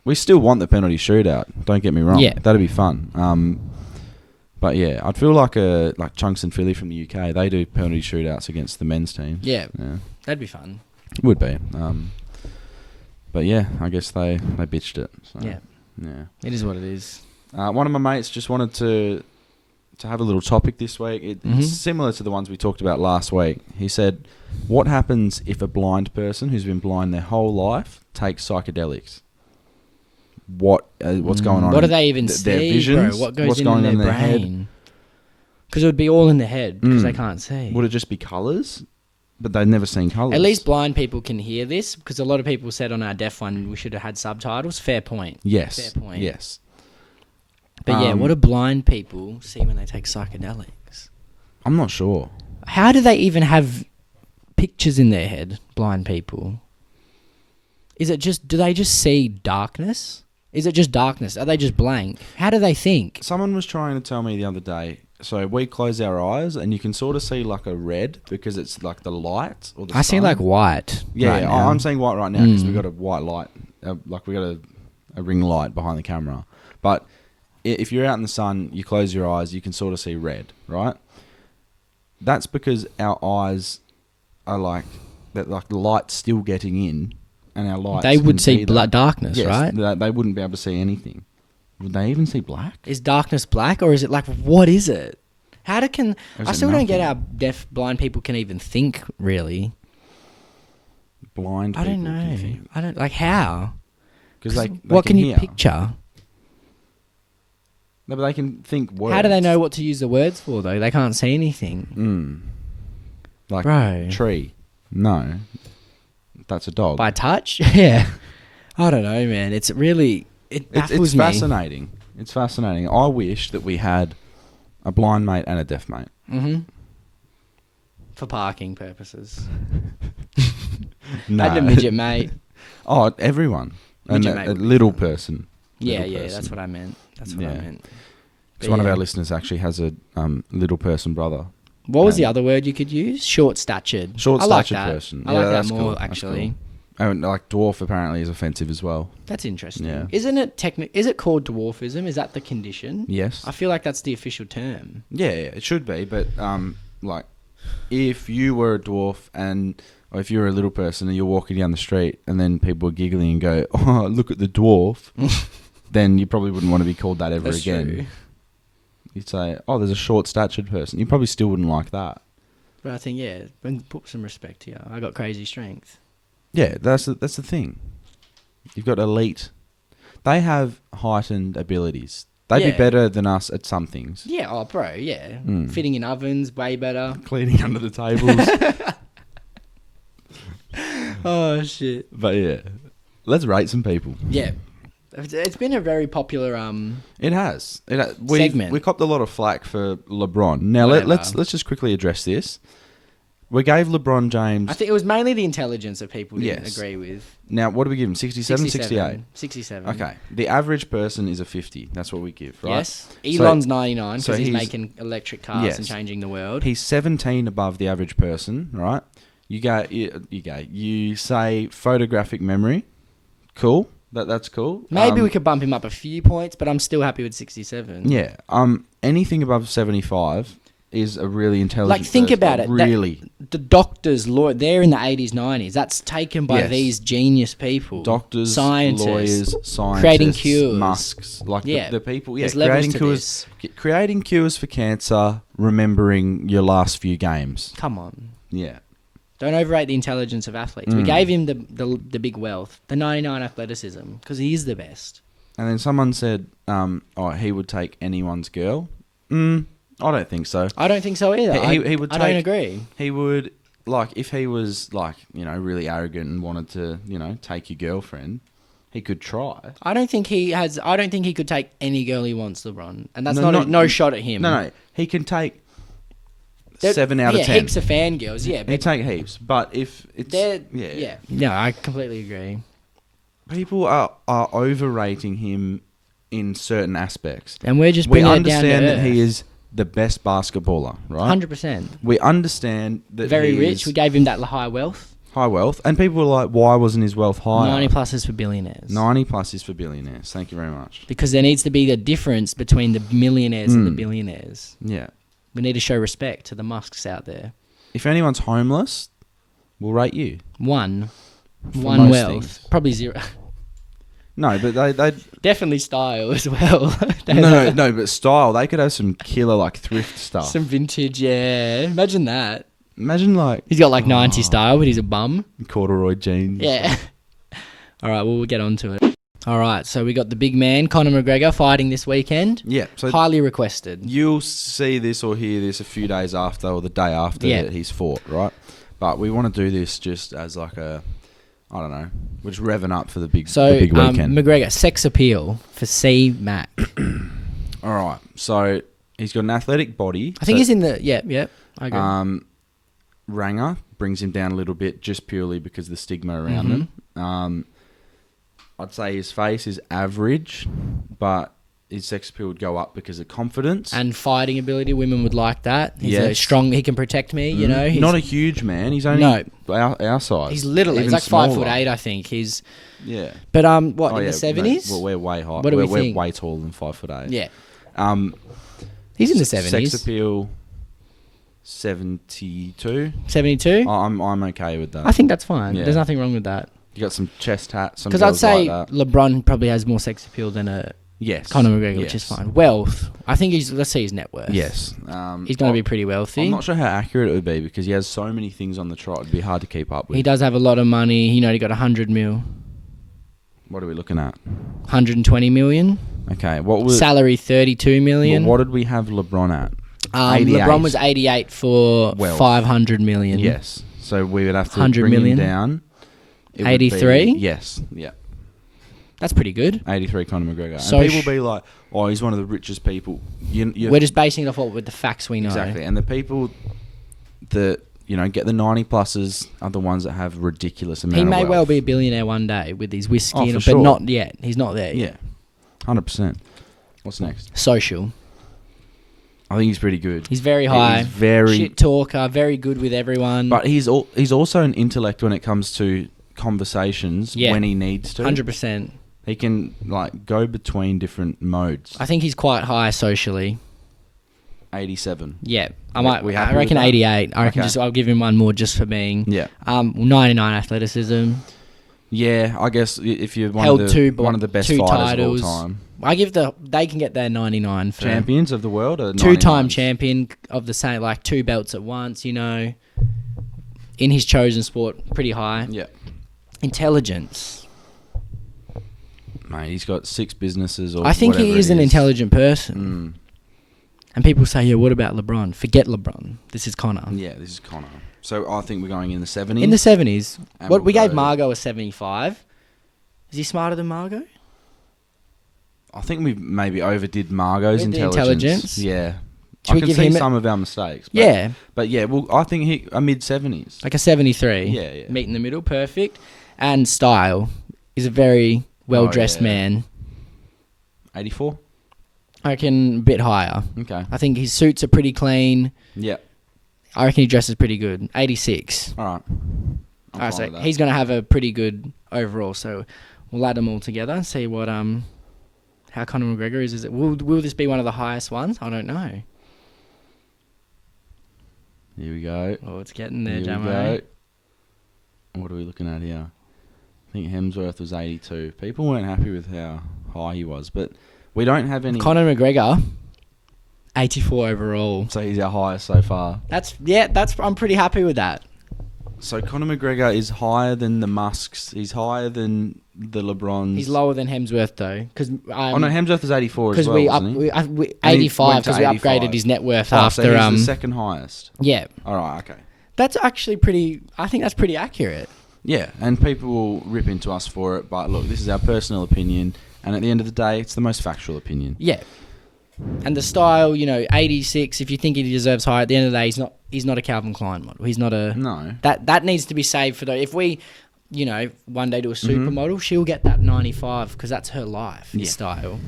Speaker 3: We still want the penalty shootout. Don't get me wrong. Yeah, that'd be fun. But yeah, I'd feel like Chunks and Philly from the UK. They do penalty shootouts against the men's team.
Speaker 4: Yeah, that'd be fun.
Speaker 3: Would be. But yeah, I guess they bitched it. So, yeah,
Speaker 4: it is what it is.
Speaker 3: One of my mates just wanted to have a little topic this week. It's similar to the ones we talked about last week. He said, what happens if a blind person who's been blind their whole life takes psychedelics? What's going on?
Speaker 4: What do they even
Speaker 3: their
Speaker 4: see,
Speaker 3: visions?
Speaker 4: bro? What goes in their brain? Because it would be all in the head because they can't see.
Speaker 3: Would it just be colours? But they've never seen colours.
Speaker 4: At least blind people can hear this, because a lot of people said on our deaf one we should have had subtitles. Fair point.
Speaker 3: Yes.
Speaker 4: Fair point.
Speaker 3: Yes.
Speaker 4: But yeah, what do blind people see when they take psychedelics?
Speaker 3: I'm not sure.
Speaker 4: How do they even have pictures in their head, blind people? Is it just, do they just see darkness? Is it just darkness? Are they just blank? How do they think?
Speaker 3: Someone was trying to tell me the other day, so we close our eyes and you can sort of see like a red because it's like the light or the
Speaker 4: I see
Speaker 3: sun.
Speaker 4: like white.
Speaker 3: Yeah,
Speaker 4: right now.
Speaker 3: I'm seeing white right now because we've got a white light, like we got a ring light behind the camera. But if you're out in the sun, you close your eyes, you can sort of see red, right? That's because our eyes are like that, like the light's still getting in, and our lights.
Speaker 4: They would see
Speaker 3: that.
Speaker 4: darkness,
Speaker 3: Yes,
Speaker 4: right?
Speaker 3: they wouldn't be able to see anything. Would they even see black?
Speaker 4: Is darkness black, or is it like, what is it?
Speaker 3: Or is
Speaker 4: I
Speaker 3: it
Speaker 4: still don't get
Speaker 3: nothing?
Speaker 4: how deaf, blind people can even think, really.
Speaker 3: Blind
Speaker 4: I
Speaker 3: people
Speaker 4: don't know.
Speaker 3: can think.
Speaker 4: I don't, like, how?
Speaker 3: Because they
Speaker 4: what can you
Speaker 3: hear.
Speaker 4: picture?
Speaker 3: No, but they can think words.
Speaker 4: How do they know what to use the words for, though? They can't see anything.
Speaker 3: Like
Speaker 4: Bro.
Speaker 3: tree. No. That's a dog.
Speaker 4: By touch? Yeah. I don't know, man. It's really... It baffles
Speaker 3: It's
Speaker 4: me.
Speaker 3: fascinating. It's fascinating. I wish that we had a blind mate and a deaf mate.
Speaker 4: Mm-hmm. For parking purposes.
Speaker 3: No.
Speaker 4: And a midget mate.
Speaker 3: Oh, everyone. And
Speaker 4: Midget mate
Speaker 3: a
Speaker 4: would be
Speaker 3: little
Speaker 4: fun.
Speaker 3: person.
Speaker 4: Yeah,
Speaker 3: Little
Speaker 4: yeah,
Speaker 3: person.
Speaker 4: that's what I meant. That's what I
Speaker 3: Yeah.
Speaker 4: meant.
Speaker 3: Because one of
Speaker 4: yeah.
Speaker 3: our listeners actually has a little person brother.
Speaker 4: What was the other word you could use? Short-statured. I like
Speaker 3: Short-statured
Speaker 4: that.
Speaker 3: person.
Speaker 4: I
Speaker 3: Yeah,
Speaker 4: like that
Speaker 3: that's
Speaker 4: more,
Speaker 3: cool. That's
Speaker 4: actually.
Speaker 3: cool. And like dwarf apparently is offensive as well.
Speaker 4: That's interesting.
Speaker 3: Yeah.
Speaker 4: Isn't it is it called dwarfism? Is that the condition?
Speaker 3: Yes.
Speaker 4: I feel like that's the official term.
Speaker 3: Yeah, it should be. But like, if you were a dwarf or if you were a little person and you're walking down the street and then people are giggling and go, "Oh, look at the dwarf," then you probably wouldn't want to be called that ever
Speaker 4: That's
Speaker 3: again.
Speaker 4: true.
Speaker 3: You'd say, "Oh, there's a short-statured person." You probably still wouldn't like that.
Speaker 4: But I think, yeah, put some respect here. I got crazy strength.
Speaker 3: Yeah, that's the thing. You've got elite. They have heightened abilities. They'd
Speaker 4: Yeah.
Speaker 3: be better than us at some things.
Speaker 4: Yeah, oh, bro, yeah.
Speaker 3: Mm.
Speaker 4: Fitting in ovens, way better.
Speaker 3: Cleaning under the tables.
Speaker 4: Oh, shit.
Speaker 3: But yeah, let's rate some people.
Speaker 4: Yeah. It's been a very popular...
Speaker 3: It has.
Speaker 4: Segment.
Speaker 3: We copped a lot of flack for LeBron. Now
Speaker 4: Whatever.
Speaker 3: let's just quickly address this. We gave LeBron James.
Speaker 4: I think it was mainly the intelligence that people didn't
Speaker 3: Yes.
Speaker 4: agree with.
Speaker 3: Now, what do we give him? 67, 68?
Speaker 4: 67.
Speaker 3: Okay. The average person is a 50. That's what we give, right?
Speaker 4: Yes. Elon's 99
Speaker 3: so
Speaker 4: because he's
Speaker 3: he's-
Speaker 4: making electric cars
Speaker 3: Yes.
Speaker 4: and changing the world.
Speaker 3: He's 17 above the average person, right? You say photographic memory. Cool. That's cool.
Speaker 4: Maybe we could bump him up a few points, but I'm still happy with 67.
Speaker 3: Yeah. Anything above 75 is a really intelligent.
Speaker 4: Like, think
Speaker 3: person.
Speaker 4: about it.
Speaker 3: Really.
Speaker 4: The doctors, they're in the 80s, 90s. That's taken by
Speaker 3: Yes.
Speaker 4: these genius people.
Speaker 3: Doctors,
Speaker 4: scientists,
Speaker 3: lawyers, scientists,
Speaker 4: creating cures.
Speaker 3: Musks, like
Speaker 4: Yeah.
Speaker 3: the people. Yeah,
Speaker 4: There's levels
Speaker 3: creating
Speaker 4: to
Speaker 3: cures, creating cures for cancer. Remembering your last few games.
Speaker 4: Come on.
Speaker 3: Yeah,
Speaker 4: Don't overrate the intelligence of athletes. We gave him the big wealth, the 99 athleticism, because he is the best.
Speaker 3: and then someone said, he would take anyone's girl." I don't think so.
Speaker 4: I don't think so either.
Speaker 3: He would
Speaker 4: I don't
Speaker 3: take-
Speaker 4: agree.
Speaker 3: He would, like, if he was, like, really arrogant and wanted to, take your girlfriend, he could try.
Speaker 4: I don't think he could take any girl he wants, LeBron, and that's
Speaker 3: No,
Speaker 4: no shot at him.
Speaker 3: No, he can take
Speaker 4: They're-
Speaker 3: 7 out of 10.
Speaker 4: heaps of fangirls. Yeah,
Speaker 3: He'd
Speaker 4: but
Speaker 3: take heaps, but if it's...
Speaker 4: yeah. No, I completely agree.
Speaker 3: People are overrating him in certain aspects.
Speaker 4: And we're just
Speaker 3: We
Speaker 4: bringing it down to
Speaker 3: understand that he
Speaker 4: earth.
Speaker 3: is the best basketballer, right?
Speaker 4: 100%.
Speaker 3: We understand that
Speaker 4: Very
Speaker 3: he
Speaker 4: rich.
Speaker 3: is
Speaker 4: We gave him that high wealth.
Speaker 3: high wealth, and people were like, why wasn't his wealth higher?
Speaker 4: 90 plus is for billionaires.
Speaker 3: 90 plus is for billionaires. Thank you very much.
Speaker 4: Because there needs to be a difference between the millionaires and the billionaires.
Speaker 3: Yeah.
Speaker 4: We need to show respect to the Musks out there.
Speaker 3: If anyone's homeless, we'll rate you.
Speaker 4: One
Speaker 3: most
Speaker 4: wealth.
Speaker 3: things.
Speaker 4: Probably 0.
Speaker 3: No, but they
Speaker 4: Definitely style as well.
Speaker 3: no, but style. They could have some killer like thrift stuff.
Speaker 4: Some vintage, yeah. Imagine that.
Speaker 3: Imagine like
Speaker 4: He's got like 90 style, but he's a bum.
Speaker 3: corduroy jeans.
Speaker 4: Yeah. All right, well, we'll get on to it. All right, so we got the big man, Conor McGregor, fighting this weekend.
Speaker 3: Yeah. So
Speaker 4: Highly requested.
Speaker 3: you'll see this or hear this a few days after or the day after
Speaker 4: Yeah.
Speaker 3: that he's fought, right? But we want to do this just as like I don't know, we're just revving up for the big weekend.
Speaker 4: McGregor, sex appeal for C-Mac.
Speaker 3: All right. So he's got an athletic body.
Speaker 4: I think he's in the... Yeah, I agree.
Speaker 3: Ranger brings him down a little bit just purely because of the stigma around him. I'd say his face is average, but his sex appeal would go up because of confidence.
Speaker 4: And fighting ability, women would like that. He's a
Speaker 3: Yes.
Speaker 4: strong, he can protect me, you know. He's
Speaker 3: Not a huge man. He's only our size.
Speaker 4: He's little. He's
Speaker 3: Even
Speaker 4: like
Speaker 3: smaller.
Speaker 4: 5'8", I think. He's...
Speaker 3: Yeah.
Speaker 4: But in
Speaker 3: Oh,
Speaker 4: the
Speaker 3: yeah,
Speaker 4: 70s?
Speaker 3: Well, we're way high.
Speaker 4: What do we
Speaker 3: we're
Speaker 4: think?
Speaker 3: way taller than 5'8".
Speaker 4: Yeah.
Speaker 3: Um,
Speaker 4: He's in the 70s.
Speaker 3: Sex appeal, 72.
Speaker 4: 72?
Speaker 3: I'm okay with that.
Speaker 4: I think that's fine.
Speaker 3: Yeah.
Speaker 4: There's nothing wrong with that.
Speaker 3: You got some chest hats.
Speaker 4: Because I'd say
Speaker 3: like that.
Speaker 4: LeBron probably has more sex appeal than a
Speaker 3: Yes.
Speaker 4: Conor McGregor, which
Speaker 3: Yes.
Speaker 4: is fine. Wealth. I think let's see his net worth.
Speaker 3: Yes.
Speaker 4: He's going to be pretty wealthy.
Speaker 3: I'm not sure how accurate it would be because he has so many things on the trot. It'd be hard to keep up with.
Speaker 4: He does have a lot of money. He got 100 mil.
Speaker 3: What are we looking at?
Speaker 4: 120 million.
Speaker 3: Okay. What was
Speaker 4: Salary 32 million.
Speaker 3: What did we have LeBron at?
Speaker 4: 88. LeBron was 88 for
Speaker 3: Wealth.
Speaker 4: 500 million.
Speaker 3: Yes. So we would have to
Speaker 4: 100
Speaker 3: bring
Speaker 4: million.
Speaker 3: him down. It would
Speaker 4: 83?
Speaker 3: be- Yes. Yeah.
Speaker 4: That's pretty good.
Speaker 3: 83 Conor McGregor.
Speaker 4: So
Speaker 3: and people be like, oh, he's one of the richest people.
Speaker 4: We're just basing it off with the facts we know.
Speaker 3: Exactly. And the people that, get the 90 pluses are the ones that have ridiculous amount
Speaker 4: He
Speaker 3: of
Speaker 4: may
Speaker 3: wealth.
Speaker 4: well be a billionaire one day with his whiskey,
Speaker 3: Oh, for
Speaker 4: but
Speaker 3: sure.
Speaker 4: not yet. He's not there yet.
Speaker 3: Yeah. 100%. What's next?
Speaker 4: Social.
Speaker 3: I think he's pretty good.
Speaker 4: He's very high.
Speaker 3: He's very...
Speaker 4: Shit talker, very good with everyone.
Speaker 3: But he's also an intellect when it comes to conversations when he needs to.
Speaker 4: 100%.
Speaker 3: He can go between different modes.
Speaker 4: I think he's quite high socially.
Speaker 3: 87.
Speaker 4: Yeah,
Speaker 3: We happy
Speaker 4: I reckon
Speaker 3: with that?
Speaker 4: 88. I reckon
Speaker 3: Okay.
Speaker 4: I'll give him one more just for being.
Speaker 3: Yeah.
Speaker 4: 99 athleticism.
Speaker 3: Yeah, I guess if you're one
Speaker 4: Held
Speaker 3: of the best
Speaker 4: two
Speaker 3: fighters
Speaker 4: titles.
Speaker 3: of all time.
Speaker 4: They can get their 99 for
Speaker 3: Champions of the world or
Speaker 4: 2-time
Speaker 3: 99s?
Speaker 4: champion of the same, 2 belts at once. In his chosen sport, pretty high.
Speaker 3: Yeah.
Speaker 4: Intelligence.
Speaker 3: Mate, he's got 6 businesses or
Speaker 4: I think he
Speaker 3: whatever
Speaker 4: is
Speaker 3: it
Speaker 4: an intelligent person. And people say, yeah, what about LeBron? Forget LeBron. This is Conor.
Speaker 3: Yeah, this is Conor. So I think we're going in the 70s.
Speaker 4: In the 70s.
Speaker 3: And
Speaker 4: We
Speaker 3: we'll
Speaker 4: gave
Speaker 3: go-
Speaker 4: Margot a 75. Is he smarter than Margot?
Speaker 3: I think we maybe overdid Margot's
Speaker 4: With the
Speaker 3: intelligence.
Speaker 4: intelligence?
Speaker 3: Yeah.
Speaker 4: Should
Speaker 3: I
Speaker 4: we
Speaker 3: can
Speaker 4: give
Speaker 3: see
Speaker 4: him
Speaker 3: some of our mistakes. But,
Speaker 4: Yeah.
Speaker 3: But yeah, well, I think a mid-70s.
Speaker 4: Like a 73.
Speaker 3: Yeah, yeah.
Speaker 4: Meet in the middle. Perfect. And style. Is a very well-dressed
Speaker 3: yeah.
Speaker 4: man.
Speaker 3: 84?
Speaker 4: I reckon a bit higher.
Speaker 3: Okay.
Speaker 4: I think his suits are pretty clean.
Speaker 3: Yeah.
Speaker 4: I reckon he dresses pretty good. 86.
Speaker 3: All right. I'm
Speaker 4: Alright,
Speaker 3: fine
Speaker 4: so
Speaker 3: with that.
Speaker 4: he's going to have a pretty good overall. So we'll add them all together and see what how Conor McGregor is. Will this be one of the highest ones? I don't know.
Speaker 3: Here we go.
Speaker 4: Oh, it's getting there,
Speaker 3: Here we
Speaker 4: Jamo.
Speaker 3: go. What are we looking at here? I think Hemsworth was 82. People weren't happy with how high he was, but we don't have any...
Speaker 4: Conor McGregor, 84 overall.
Speaker 3: So he's our highest so far.
Speaker 4: I'm pretty happy with that.
Speaker 3: So Conor McGregor is higher than the Musks. He's higher than the LeBrons.
Speaker 4: He's lower than Hemsworth though, because
Speaker 3: Oh no, Hemsworth was 84 as well,
Speaker 4: we
Speaker 3: wasn't he?
Speaker 4: 85
Speaker 3: to
Speaker 4: because we
Speaker 3: 85.
Speaker 4: upgraded his net worth
Speaker 3: Oh,
Speaker 4: after
Speaker 3: so he's the second highest.
Speaker 4: yeah.
Speaker 3: All right, okay.
Speaker 4: That's actually pretty. I think that's pretty accurate.
Speaker 3: Yeah, and people will rip into us for it, but look, this is our personal opinion, and at the end of the day, it's the most factual opinion.
Speaker 4: Yeah. And the style, 86. If you think he deserves higher, at the end of the day, he's not a Calvin Klein model. He's not a
Speaker 3: No.
Speaker 4: that needs to be saved for if we, one day do a supermodel, she'll get that 95 because that's her life, his style.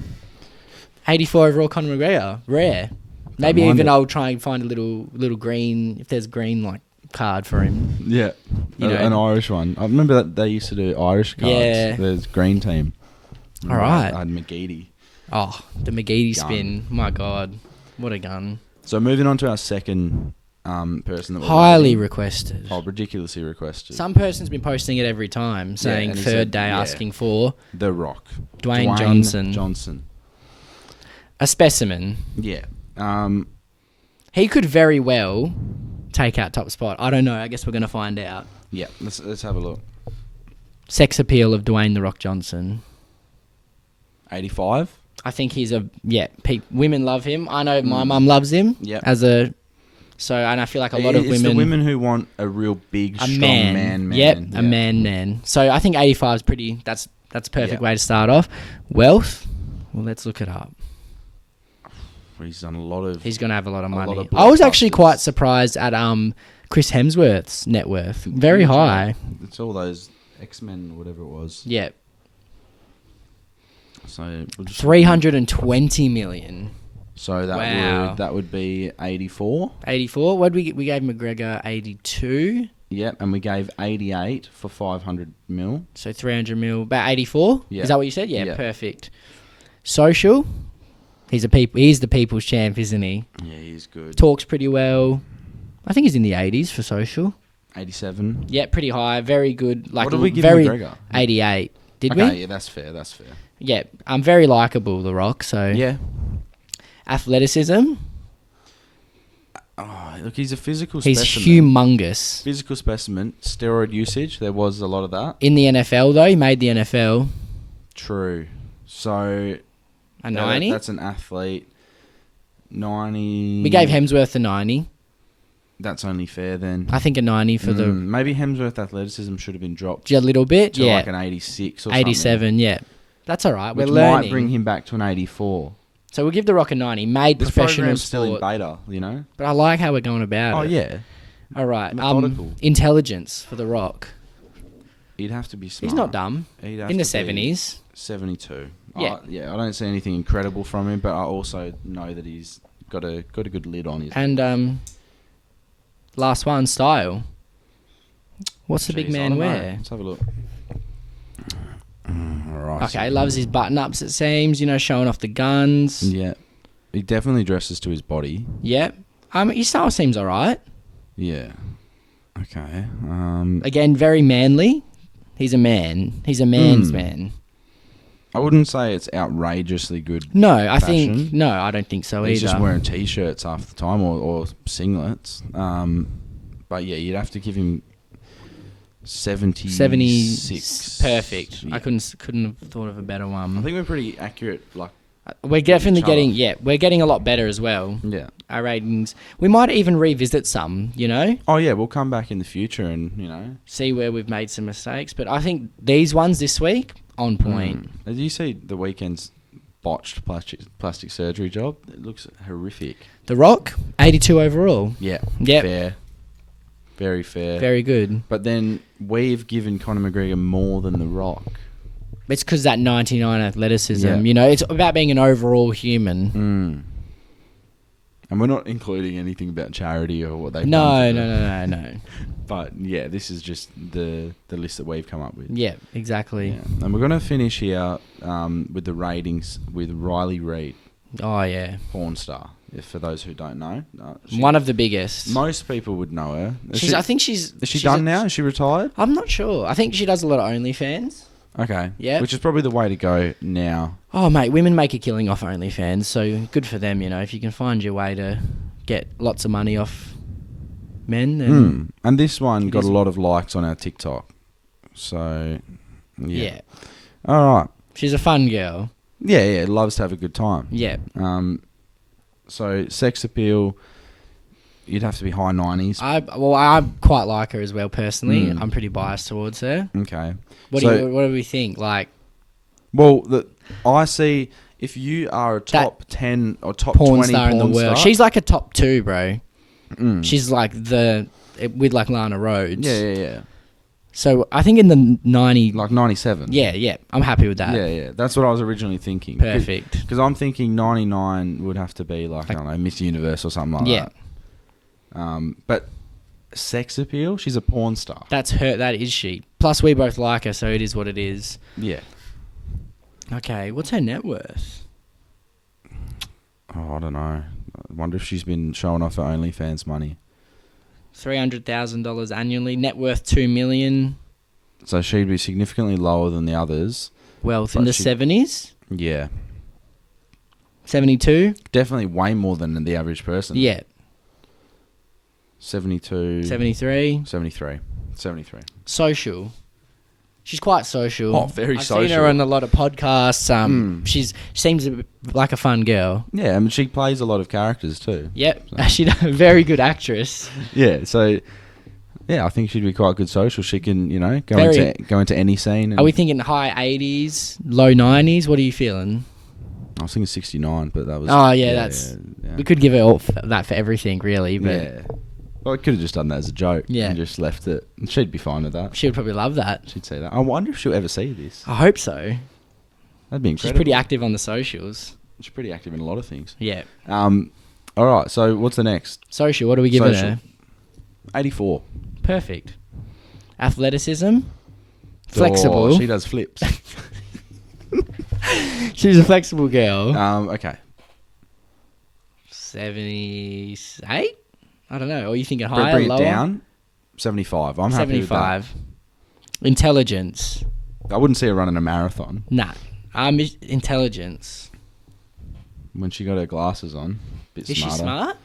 Speaker 4: 84 overall, Conor McGregor, rare. Maybe
Speaker 3: mind
Speaker 4: even
Speaker 3: it.
Speaker 4: I'll try and find a little green, if there's green card for him.
Speaker 3: Yeah, an Irish one. I remember that they used to do Irish cards.
Speaker 4: Yeah.
Speaker 3: There's green team.
Speaker 4: All right.
Speaker 3: I had McGeady.
Speaker 4: Oh, the McGeady
Speaker 3: Gun.
Speaker 4: spin. My God, what a gun.
Speaker 3: So moving on to our second person that we're
Speaker 4: Highly
Speaker 3: rating.
Speaker 4: requested.
Speaker 3: Oh, ridiculously requested.
Speaker 4: Some person's been posting it every time, saying
Speaker 3: and he
Speaker 4: third
Speaker 3: said,
Speaker 4: day
Speaker 3: yeah.
Speaker 4: asking for
Speaker 3: The Rock.
Speaker 4: Dwayne Johnson.
Speaker 3: Johnson.
Speaker 4: A specimen.
Speaker 3: Yeah.
Speaker 4: He could very well take out top spot. I don't know. I guess we're going to find out.
Speaker 3: Yeah. Let's have a look.
Speaker 4: Sex appeal of Dwayne "The Rock" Johnson.
Speaker 3: 85.
Speaker 4: I think he's women love him. I know my mum loves him.
Speaker 3: Yep.
Speaker 4: And I feel like a lot of
Speaker 3: It's
Speaker 4: women.
Speaker 3: the women who want a real big,
Speaker 4: a
Speaker 3: strong
Speaker 4: man.
Speaker 3: man.
Speaker 4: Yep,
Speaker 3: Yeah.
Speaker 4: a man. So I think 85 is pretty. That's a perfect
Speaker 3: Yep.
Speaker 4: way to start off. Wealth. Well, let's look it up.
Speaker 3: He's done a lot of...
Speaker 4: He's going to have a lot of money.
Speaker 3: lot of
Speaker 4: I was actually
Speaker 3: blockbusters.
Speaker 4: quite surprised at Chris Hemsworth's net worth. Very
Speaker 3: Huge,
Speaker 4: high.
Speaker 3: It's all those X-Men or whatever it was.
Speaker 4: Yeah.
Speaker 3: So we'll just
Speaker 4: 320 million.
Speaker 3: So
Speaker 4: Wow.
Speaker 3: that would be 84.
Speaker 4: 84. What did we gave McGregor 82.
Speaker 3: Yep, and we gave 88 for 500 mil.
Speaker 4: So 300 mil. About 84.
Speaker 3: Yeah.
Speaker 4: Is that what you said? Yeah,
Speaker 3: Yeah.
Speaker 4: perfect. Social. He's the people's champ, isn't he?
Speaker 3: Yeah, he's good.
Speaker 4: Talks pretty well. I think he's in the 80s for social.
Speaker 3: 87.
Speaker 4: Yeah, pretty high. Very good. Like
Speaker 3: What did we give
Speaker 4: very
Speaker 3: McGregor?
Speaker 4: 88. Did
Speaker 3: Okay,
Speaker 4: we?
Speaker 3: yeah, that's fair. That's fair.
Speaker 4: Yeah, I'm very likable, The Rock. So
Speaker 3: Yeah.
Speaker 4: athleticism.
Speaker 3: Oh, look, he's a physical
Speaker 4: He's
Speaker 3: specimen.
Speaker 4: humongous.
Speaker 3: Physical specimen. Steroid usage, there was a lot of that.
Speaker 4: In the NFL though, he made the NFL.
Speaker 3: True. So
Speaker 4: A 90.
Speaker 3: That's an athlete. 90.
Speaker 4: We gave Hemsworth a 90.
Speaker 3: That's only fair then.
Speaker 4: I think a 90 for the
Speaker 3: Maybe Hemsworth athleticism should have been dropped
Speaker 4: a little bit.
Speaker 3: to
Speaker 4: Yeah,
Speaker 3: like an 86 or
Speaker 4: 87. Yeah, that's all right.
Speaker 3: something.
Speaker 4: We're
Speaker 3: Which might
Speaker 4: learning.
Speaker 3: bring him back to an 84.
Speaker 4: So we'll give The Rock a 90. Made
Speaker 3: This
Speaker 4: professional
Speaker 3: program's still in
Speaker 4: sport.
Speaker 3: beta, you know?
Speaker 4: But I like how we're going about
Speaker 3: Oh,
Speaker 4: it.
Speaker 3: yeah.
Speaker 4: All right.
Speaker 3: Methodical.
Speaker 4: Intelligence for The Rock.
Speaker 3: He'd have to be smart.
Speaker 4: He's not dumb.
Speaker 3: He'd have
Speaker 4: In the
Speaker 3: to be
Speaker 4: 70s.
Speaker 3: 72.
Speaker 4: Yeah.
Speaker 3: Yeah, I don't see anything incredible from him, but I also know that he's got a good lid on his.
Speaker 4: And last one, style. What's the
Speaker 3: Jeez,
Speaker 4: big
Speaker 3: I
Speaker 4: man
Speaker 3: don't know.
Speaker 4: wear?
Speaker 3: Let's have a look. All right.
Speaker 4: Okay, loves his button-ups, it seems. You know, showing off the guns.
Speaker 3: Yeah. He definitely dresses to his body.
Speaker 4: Yep. His style seems all right.
Speaker 3: Yeah. Okay.
Speaker 4: Again, very manly. He's a man. He's a man's man.
Speaker 3: I wouldn't say it's outrageously good.
Speaker 4: No, I
Speaker 3: Fashion.
Speaker 4: I don't think so
Speaker 3: He's
Speaker 4: either.
Speaker 3: just wearing t-shirts half the time or singlets. But yeah, you'd have to give him 76.
Speaker 4: 70. Perfect.
Speaker 3: Yeah.
Speaker 4: I couldn't have thought of a better one.
Speaker 3: I think we're pretty accurate. Like,
Speaker 4: We're definitely
Speaker 3: each other.
Speaker 4: we're getting a lot better as well.
Speaker 3: yeah.
Speaker 4: Our ratings. We might even revisit some, you know,
Speaker 3: Oh yeah, we'll come back in the future and
Speaker 4: see where we've made some mistakes. But I think these ones this week, on point.
Speaker 3: Did you see the weekend's botched plastic surgery job? It looks horrific.
Speaker 4: The Rock, 82 overall.
Speaker 3: Yeah.
Speaker 4: Yep.
Speaker 3: Fair. Very fair.
Speaker 4: Very good.
Speaker 3: But then we've given Conor McGregor more than The Rock.
Speaker 4: It's because that 99 athleticism,
Speaker 3: Yeah.
Speaker 4: you know, it's about being an overall human.
Speaker 3: And we're not including anything about charity or what they've
Speaker 4: No.
Speaker 3: done. No. But yeah, this is just the list that we've come up with.
Speaker 4: Yeah, exactly.
Speaker 3: Yeah. And we're going to finish here with the ratings with Riley Reid,
Speaker 4: Oh, yeah.
Speaker 3: porn star. For those who don't know.
Speaker 4: One of the biggest.
Speaker 3: Most people would know her.
Speaker 4: I think she's...
Speaker 3: Is she
Speaker 4: she's
Speaker 3: done now? Is she retired?
Speaker 4: I'm not sure. I think she does a lot of OnlyFans.
Speaker 3: Okay.
Speaker 4: Yeah.
Speaker 3: Which is probably the way to go now.
Speaker 4: Oh, mate, women make a killing off OnlyFans, so good for them, you know. If you can find your way to get lots of money off men, then...
Speaker 3: And this one got
Speaker 4: is-
Speaker 3: a lot of likes on our TikTok. So,
Speaker 4: Yeah.
Speaker 3: All right.
Speaker 4: She's a fun girl.
Speaker 3: Yeah, loves to have a good time.
Speaker 4: Yeah.
Speaker 3: So, sex appeal, you'd have to be high 90s.
Speaker 4: I quite like her as well, personally. I'm pretty biased towards her.
Speaker 3: Okay.
Speaker 4: What
Speaker 3: So-
Speaker 4: do we think? Like,
Speaker 3: Well, I see if you are a top 10 or top
Speaker 4: porn
Speaker 3: 20
Speaker 4: star in the
Speaker 3: porn
Speaker 4: world.
Speaker 3: star-
Speaker 4: She's like a top 2, bro. She's like with like Lana Rhodes.
Speaker 3: Yeah.
Speaker 4: So I think in the 90...
Speaker 3: Like 97.
Speaker 4: Yeah. I'm happy with that.
Speaker 3: Yeah. That's what I was originally thinking.
Speaker 4: Perfect.
Speaker 3: Because I'm thinking 99 would have to be like, I don't know, Miss Universe or something like
Speaker 4: Yeah.
Speaker 3: that. But sex appeal, she's a porn star.
Speaker 4: That's her. That is she. Plus, we both like her, so it is what it is.
Speaker 3: Yeah.
Speaker 4: Okay, what's her net worth?
Speaker 3: Oh, I don't know. I wonder if she's been showing off her OnlyFans money.
Speaker 4: $300,000 annually. Net worth $2 million.
Speaker 3: So she'd be significantly lower than the others.
Speaker 4: Wealth in
Speaker 3: But
Speaker 4: the
Speaker 3: she-
Speaker 4: 70s.
Speaker 3: Yeah.
Speaker 4: 72.
Speaker 3: Definitely way more than the average person.
Speaker 4: Yeah.
Speaker 3: 72.
Speaker 4: 73.
Speaker 3: 73.
Speaker 4: Social. She's quite social.
Speaker 3: Oh, very
Speaker 4: I've seen her
Speaker 3: social.
Speaker 4: on a lot of podcasts. She seems like a fun girl.
Speaker 3: Yeah, I mean, she plays a lot of characters too.
Speaker 4: Yep. She's a very good actress.
Speaker 3: Yeah, so yeah, I think she'd be quite good social. She can, go
Speaker 4: Very-
Speaker 3: into any scene. And
Speaker 4: Are we thinking high 80s, low 90s? What are you feeling?
Speaker 3: I was thinking 69, but that was.
Speaker 4: Oh, yeah, that's...
Speaker 3: yeah.
Speaker 4: We could give her all that for everything, really. But
Speaker 3: Yeah. Well, I could have just done that as a joke.
Speaker 4: Yeah.
Speaker 3: And just left it. And she'd be fine with that.
Speaker 4: She would probably love that.
Speaker 3: She'd say that. I wonder if she'll ever see this.
Speaker 4: I hope so.
Speaker 3: That'd be
Speaker 4: She's
Speaker 3: incredible.
Speaker 4: pretty active on the socials.
Speaker 3: She's pretty active in a lot of things.
Speaker 4: Yeah.
Speaker 3: All right, so what's the next?
Speaker 4: Social, what are we giving
Speaker 3: Social.
Speaker 4: her?
Speaker 3: 84.
Speaker 4: Perfect. Athleticism. Flexible.
Speaker 3: Oh, she does flips.
Speaker 4: She's a flexible girl.
Speaker 3: Okay.
Speaker 4: 78? I don't know. Or are you thinking higher,
Speaker 3: Bring it
Speaker 4: lower?
Speaker 3: down. 75. I'm happy with that.
Speaker 4: 75. Intelligence.
Speaker 3: I wouldn't see her running a marathon
Speaker 4: Nah. Intelligence.
Speaker 3: when she got her glasses on. Bit
Speaker 4: Is
Speaker 3: smarter.
Speaker 4: she smart?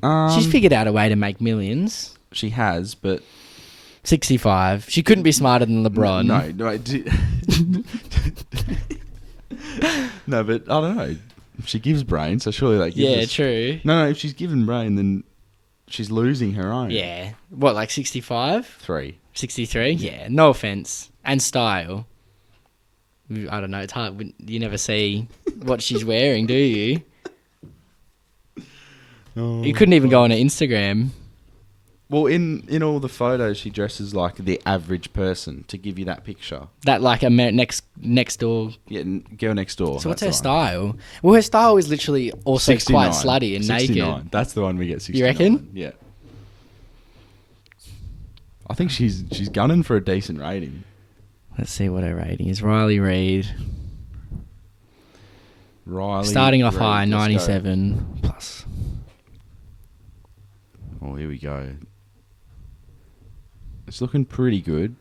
Speaker 3: Um,
Speaker 4: She's figured out a way to make millions.
Speaker 3: She has, but
Speaker 4: 65. She couldn't be smarter than LeBron.
Speaker 3: no, no, but I don't know. She gives brain, so surely that gives
Speaker 4: Yeah,
Speaker 3: us-
Speaker 4: true.
Speaker 3: No, if she's given brain, then she's losing her own.
Speaker 4: Yeah. What, like 65?
Speaker 3: 3.
Speaker 4: 63? Yeah. No offense. And style. I don't know. It's hard. You never see what she's wearing, do you?
Speaker 3: Oh,
Speaker 4: You couldn't even go on her Instagram.
Speaker 3: Well, in all the photos, she dresses like the average person to give you that picture.
Speaker 4: That like a next door.
Speaker 3: Yeah, girl next door.
Speaker 4: So what's her
Speaker 3: that's the one.
Speaker 4: style? Well, her style is literally also
Speaker 3: 69.
Speaker 4: quite slutty and
Speaker 3: 69.
Speaker 4: naked.
Speaker 3: That's the one we get 69.
Speaker 4: You reckon?
Speaker 3: Yeah. I think she's gunning for a decent rating.
Speaker 4: Let's see what her rating is. Riley Reid.
Speaker 3: Riley.
Speaker 4: Starting off
Speaker 3: Reid,
Speaker 4: high,
Speaker 3: let's go.
Speaker 4: 97 plus.
Speaker 3: Oh, here we go. It's looking pretty good.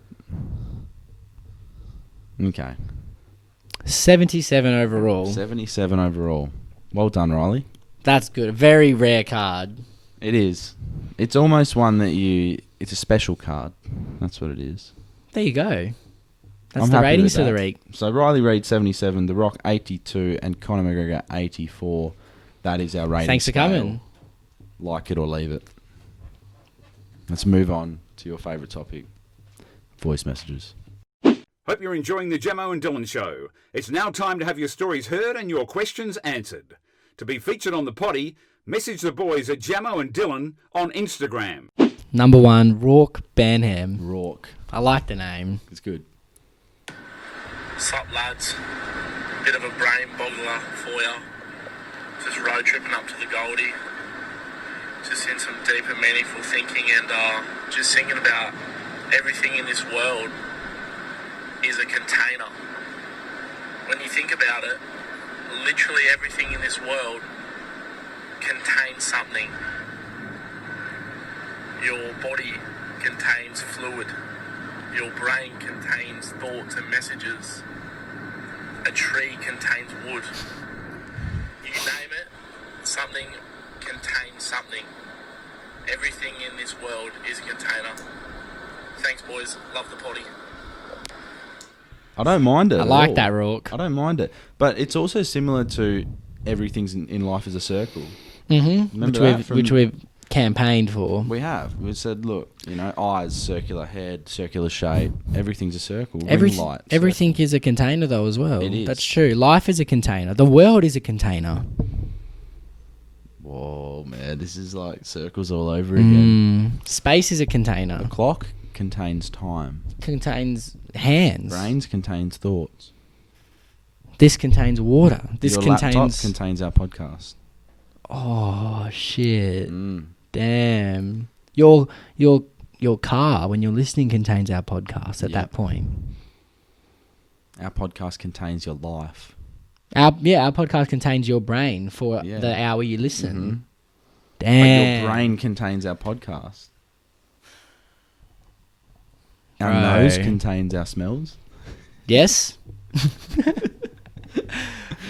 Speaker 3: Okay.
Speaker 4: 77 overall.
Speaker 3: 77 overall. Well done, Riley.
Speaker 4: That's good. A very rare card.
Speaker 3: It is. It's almost one that it's a special card. That's what it is.
Speaker 4: There you go. That's
Speaker 3: I'm
Speaker 4: the
Speaker 3: happy
Speaker 4: ratings
Speaker 3: with
Speaker 4: for the
Speaker 3: that.
Speaker 4: week.
Speaker 3: So Riley Reid 77, The Rock 82, and Conor McGregor 84. That is our rating.
Speaker 4: Thanks for
Speaker 3: scale.
Speaker 4: coming.
Speaker 3: Like it or leave it. Let's move on to your favourite topic. Voice messages.
Speaker 1: Hope you're enjoying the Jamo and Dylan show. It's now time to have your stories heard and your questions answered. To be featured on the potty, message the boys at Jamo and Dylan on Instagram.
Speaker 4: Number 1, Rourke Banham.
Speaker 3: Rourke.
Speaker 4: I like the name.
Speaker 3: It's good.
Speaker 5: Sup lads, bit of a brain boggler for ya. Just road tripping up to the Goldie. Just in some deep and meaningful thinking and just thinking about everything in this world is a container. When you think about it, literally everything in this world contains something. Your body contains fluid. Your brain contains thoughts and messages. A tree contains wood. You name it, something contains something. Everything in this world is a container. Thanks, boys. Love the potty.
Speaker 3: I don't mind it.
Speaker 4: I
Speaker 3: at
Speaker 4: like
Speaker 3: all.
Speaker 4: that, Rourke.
Speaker 3: I don't mind it. But it's also similar to everything's in life is a circle.
Speaker 4: Mm-hmm.
Speaker 3: Remember that from-
Speaker 4: Which we've campaigned for.
Speaker 3: We have. We said, look, eyes, circular head, circular shape. Everything's a circle. Ring light.
Speaker 4: Everything is a container, though, as well.
Speaker 3: It is.
Speaker 4: That's true. Life is a container. The world is a container.
Speaker 3: Whoa, man. This is like circles all over again.
Speaker 4: Space is a
Speaker 3: The
Speaker 4: container.
Speaker 3: clock contains time.
Speaker 4: Contains hands.
Speaker 3: Brains contains thoughts.
Speaker 4: This contains water. This
Speaker 3: Your laptop
Speaker 4: contains.
Speaker 3: contains our podcast.
Speaker 4: Oh shit!
Speaker 3: Mm.
Speaker 4: Damn. Your car when you're listening contains our podcast. At that point,
Speaker 3: Our podcast contains your life.
Speaker 4: our podcast contains your brain for
Speaker 3: Yeah.
Speaker 4: the hour you listen.
Speaker 3: Mhm.
Speaker 4: Damn.
Speaker 3: But your brain contains our podcast. Our
Speaker 4: Bro.
Speaker 3: nose contains our smells.
Speaker 4: Yes.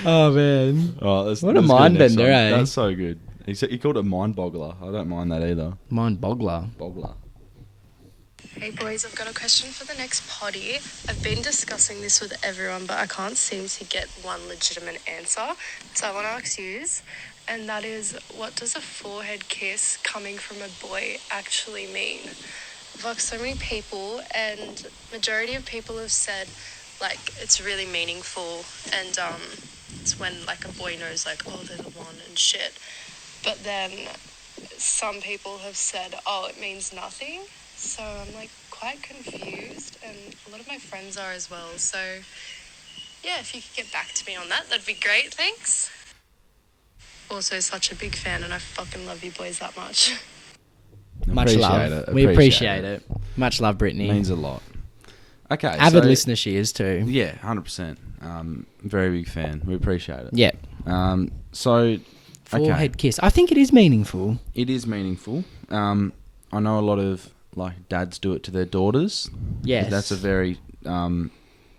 Speaker 4: Oh man.
Speaker 3: Oh, that's,
Speaker 4: What a
Speaker 3: let's go
Speaker 4: mind
Speaker 3: next
Speaker 4: bender,
Speaker 3: one.
Speaker 4: eh?
Speaker 3: That's so good. He called it mind boggler. I don't mind that either.
Speaker 4: Mind boggler.
Speaker 3: Boggler.
Speaker 6: Hey boys, I've got a question for the next potty. I've been discussing this with everyone, but I can't seem to get one legitimate answer. So I want to ask yous, and that is, what does a forehead kiss coming from a boy actually mean? I've asked so many people, and majority of people have said, like, it's really meaningful, and it's when, like, a boy knows, like, oh, they're the one and shit. But then some people have said, oh, it means nothing. So I'm like quite confused, and a lot of my friends are as well. So yeah, if you could get back to me on that, that'd be great. Thanks. Also, such a big fan, and I fucking love you boys that much.
Speaker 4: Much love. We appreciate it. Much love, Brittany.
Speaker 3: Means a lot. Okay.
Speaker 4: Avid listener she is too.
Speaker 3: Yeah, 100%. Very big fan. We appreciate it.
Speaker 4: Yeah. Forehead kiss. I think it is meaningful.
Speaker 3: It is meaningful. I know a lot of like dads do it to their daughters.
Speaker 4: Yes.
Speaker 3: That's a very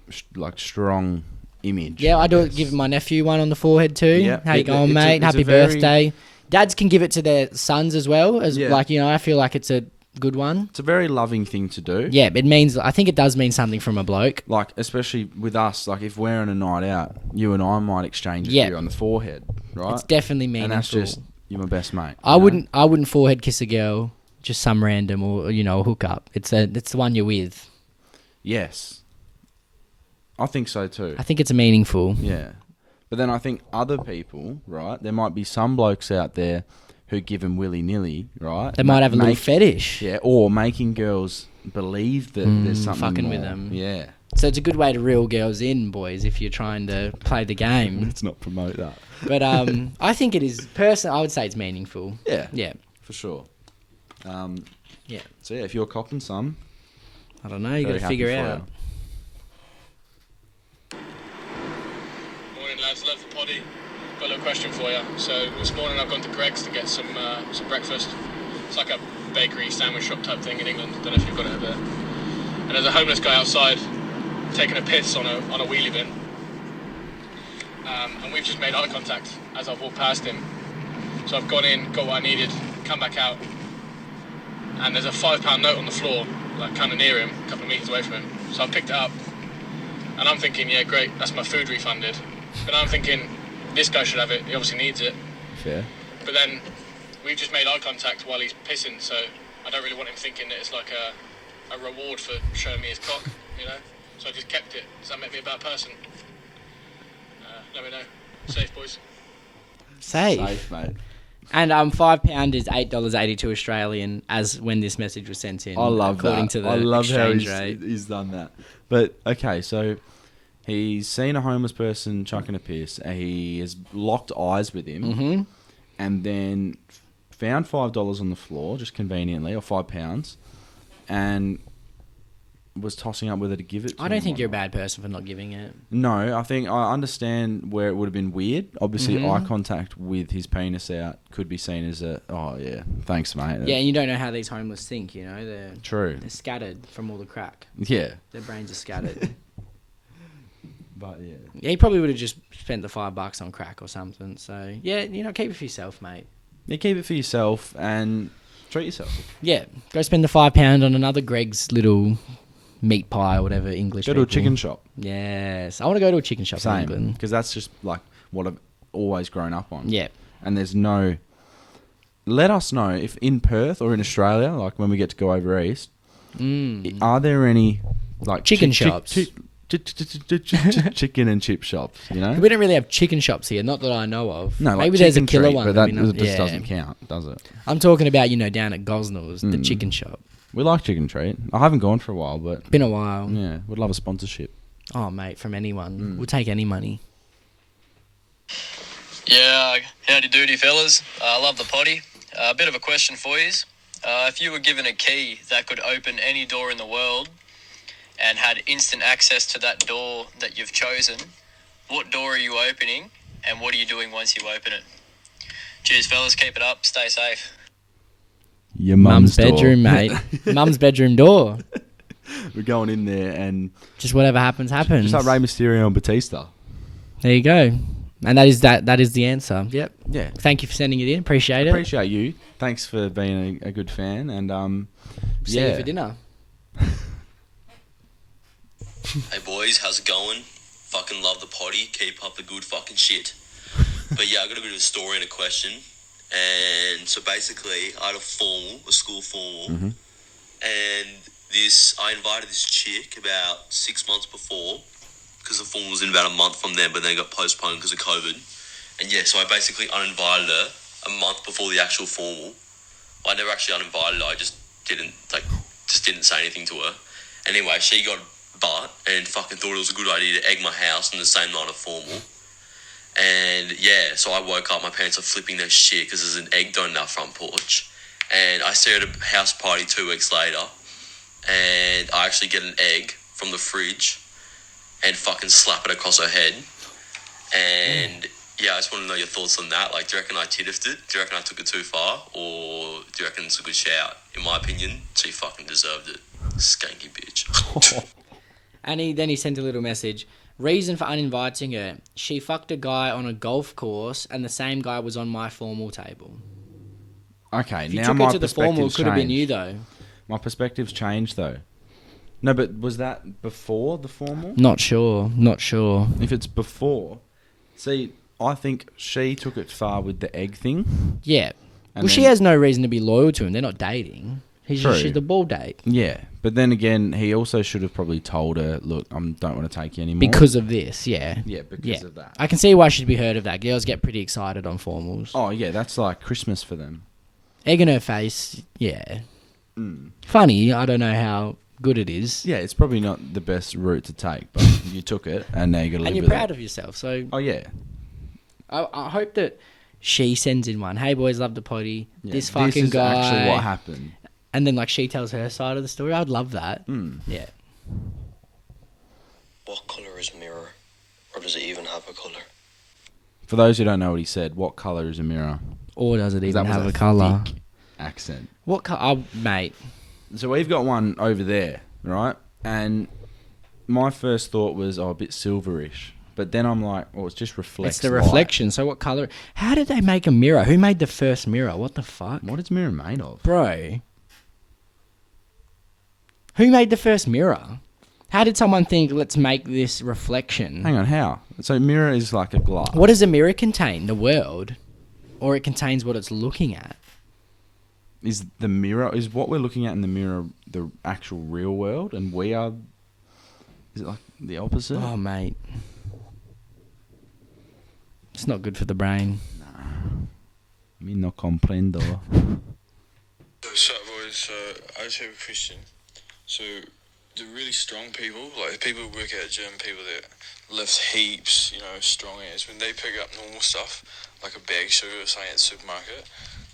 Speaker 3: strong image.
Speaker 4: Yeah, I do it. Give my nephew one on the forehead too.
Speaker 3: Yeah.
Speaker 4: How you going, mate? Happy birthday. Dads can give it to their sons as well. I feel like it's a good one.
Speaker 3: It's a very loving thing to do.
Speaker 4: Yeah, it means. I think it does mean something from a bloke.
Speaker 3: Like, especially with us, like if we're on a night out, you and I might exchange a few on the forehead, right?
Speaker 4: It's definitely meaningful.
Speaker 3: And that's just, you're my best mate.
Speaker 4: I wouldn't forehead kiss a girl, just some random or a hookup. It's the one you're with.
Speaker 3: Yes. I think so too.
Speaker 4: I think it's meaningful.
Speaker 3: Yeah. But then I think other people, right, there might be some blokes out there who give them willy-nilly, right?
Speaker 4: They might have a little fetish.
Speaker 3: Yeah, or making girls believe that there's something
Speaker 4: fucking
Speaker 3: more.
Speaker 4: with them.
Speaker 3: Yeah.
Speaker 4: So it's a good way to reel girls in, boys, if you're trying to play the game.
Speaker 3: Let's not promote that.
Speaker 4: But I think it is, I would say it's meaningful.
Speaker 3: Yeah.
Speaker 4: Yeah.
Speaker 3: For sure.
Speaker 4: Yeah.
Speaker 3: So yeah, if you're copping some...
Speaker 4: I don't know, you got to figure out.
Speaker 7: Morning lads, love the poddy. Got a little question for you. So this morning I've gone to Greg's to get some breakfast. It's like a bakery sandwich shop type thing in England. Don't know if you've got it over there. And there's a homeless guy outside taking a piss on a wheelie bin. And we've just made eye contact as I've walked past him. So I've gone in, got what I needed, come back out, and there's a £5 note on the floor, like kind of near him, a couple of metres away from him. So I picked it up, and I'm thinking, yeah, great, that's my food refunded. But I'm thinking, this guy should have it, he obviously needs it.
Speaker 3: Fair.
Speaker 7: But then, we've just made eye contact while he's pissing, so I don't really want him thinking that it's like a reward for showing me his cock, you know? So I just kept it. Does that make me a bad person? Let me know. Safe, boys.
Speaker 4: Safe,
Speaker 3: mate.
Speaker 4: And £5 is $8.82 Australian, as when this message was sent in.
Speaker 3: I love
Speaker 4: according
Speaker 3: that.
Speaker 4: to the
Speaker 3: I love how
Speaker 4: exchange rate.
Speaker 3: he's done that. But okay, so he's seen a homeless person chucking a piss. He has locked eyes with him, and then found $5 on the floor, just conveniently, or £5, and was tossing up whether to give it to
Speaker 4: I don't
Speaker 3: him
Speaker 4: think
Speaker 3: or
Speaker 4: you're a
Speaker 3: not.
Speaker 4: bad person for not giving it.
Speaker 3: No, I think I understand where it would have been weird. Obviously, eye contact with his penis out could be seen as oh yeah, thanks mate.
Speaker 4: Yeah, and you don't know how these homeless think, you know. They're scattered from all the crack.
Speaker 3: Yeah.
Speaker 4: Their brains are scattered.
Speaker 3: But yeah.
Speaker 4: Yeah, he probably would have just spent the $5 on crack or something. So, yeah, keep it for yourself, mate.
Speaker 3: Yeah, keep it for yourself and treat yourself.
Speaker 4: Yeah, go spend the £5 on another Greg's little meat pie or whatever English
Speaker 3: Go to a chicken shop.
Speaker 4: Yes. I want to go to a chicken shop in England.
Speaker 3: Because that's just like what I've always grown up on.
Speaker 4: Yeah.
Speaker 3: And there's no... Let us know if in Perth or in Australia, like when we get to go over east, are there any like
Speaker 4: chicken shops?
Speaker 3: Chicken and chip shops, you know?
Speaker 4: We don't really have chicken shops here, not that I know of.
Speaker 3: No,
Speaker 4: maybe
Speaker 3: like
Speaker 4: there's a
Speaker 3: Chicken
Speaker 4: killer
Speaker 3: Treat,
Speaker 4: one.
Speaker 3: but
Speaker 4: that
Speaker 3: that just doesn't count, does it?
Speaker 4: I'm talking about, down at Gosnell's, the chicken shop.
Speaker 3: We like Chicken Treat. I haven't gone for a while, but...
Speaker 4: Been a while.
Speaker 3: Yeah, would love a sponsorship.
Speaker 4: Oh, mate, from anyone. We'll take any money.
Speaker 8: Yeah, howdy doody, fellas. I love the potty. A bit of a question for you. If you were given a key that could open any door in the world and had instant access to that door that you've chosen, what door are you opening and what are you doing once you open it? Cheers, fellas. Keep it up. Stay safe.
Speaker 3: Your
Speaker 4: mum's bedroom,
Speaker 3: door.
Speaker 4: mate. Mum's bedroom door.
Speaker 3: We're going in there and...
Speaker 4: Just whatever happens, happens.
Speaker 3: Just like Rey Mysterio and Batista.
Speaker 4: There you go. And that is the answer. Yep.
Speaker 3: Yeah.
Speaker 4: Thank you for sending it in. Appreciate it.
Speaker 3: Appreciate you. Thanks for being a good fan. And
Speaker 4: See you for dinner.
Speaker 9: Hey boys, how's it going? Fucking love the potty. Keep up the good fucking shit. But yeah, I got a bit of a story and a question. And so basically, I had a school formal, and I invited this chick about 6 months before, because the formal was in about a month from then, but then it got postponed because of COVID. And yeah, so I basically uninvited her a month before the actual formal. I never actually uninvited her. I just didn't say anything to her. Anyway, she got butt and fucking thought it was a good idea to egg my house on the same night of formal. And yeah, so I woke up, my parents are flipping their shit because there's an egg done in our front porch. And I see her at a house party 2 weeks later, and I actually get an egg from the fridge and fucking slap it across her head. And yeah, I just want to know your thoughts on that. Like, do you reckon I tiddifed it? Do you reckon I took it too far? Or do you reckon it's a good shout? In my opinion, she fucking deserved it. Skanky bitch.
Speaker 4: And then he sent a little message. Reason for uninviting her. She fucked a guy on a golf course and the same guy was on my formal table.
Speaker 3: Okay,
Speaker 4: If you
Speaker 3: now
Speaker 4: took
Speaker 3: my
Speaker 4: it to the formal, it
Speaker 3: perspective's
Speaker 4: could have been you,
Speaker 3: changed.
Speaker 4: though.
Speaker 3: My perspective's changed, though. No, but was that before the formal?
Speaker 4: Not sure.
Speaker 3: If it's before... See, I think she took it far with the egg thing.
Speaker 4: Yeah.
Speaker 3: And
Speaker 4: Well, she
Speaker 3: then-
Speaker 4: has no reason to be loyal to him. They're not dating. She's
Speaker 3: True.
Speaker 4: the ball date.
Speaker 3: Yeah, but then again, he also should have probably told her, look, I don't want to take you anymore.
Speaker 4: Because of this, yeah.
Speaker 3: Yeah, because of that.
Speaker 4: I can see why she'd be heard of that. Girls get pretty excited on formals.
Speaker 3: Oh, yeah, that's like Christmas for them.
Speaker 4: Egg in her face, yeah. Funny, I don't know how good it is.
Speaker 3: Yeah, it's probably not the best route to take, but you took it, and now you got to live
Speaker 4: And you're
Speaker 3: with
Speaker 4: proud
Speaker 3: it.
Speaker 4: of yourself, so...
Speaker 3: Oh, yeah.
Speaker 4: I hope that she sends in one. Hey, boys, love the potty.
Speaker 3: Yeah,
Speaker 4: This fucking
Speaker 3: this is
Speaker 4: guy...
Speaker 3: actually what happened.
Speaker 4: And then, like, she tells her side of the story. I'd love that. Yeah.
Speaker 9: What colour is mirror? Or does it even have a colour?
Speaker 3: For those who don't know what he said, what colour is a mirror?
Speaker 4: Or does it
Speaker 3: 'Cause
Speaker 4: even
Speaker 3: that was
Speaker 4: have a colour?
Speaker 3: thick accent.
Speaker 4: What colour? Oh, mate.
Speaker 3: So we've got one over there, right? And my first thought was, a bit silverish. But then I'm like, it's just reflects
Speaker 4: It's the
Speaker 3: light.
Speaker 4: reflection. So what colour? How did they make a mirror? Who made the first mirror? What the fuck?
Speaker 3: What is mirror made of?
Speaker 4: Bro. Who made the first mirror? How did someone think, let's make this reflection?
Speaker 3: Hang on, how? So mirror is like a glass.
Speaker 4: What does a mirror contain? The world? Or it contains what it's looking at?
Speaker 3: Is the mirror, is what we're looking at in the mirror the actual real world, and we are, is it like the opposite?
Speaker 4: Oh, mate. It's not good for the brain.
Speaker 3: Me no comprendo.
Speaker 10: So, boys, I just have a question. So, the really strong people, like the people who work at a gym, people that lift heaps, strong ass, when they pick up normal stuff, like a bag of sugar or something at the supermarket,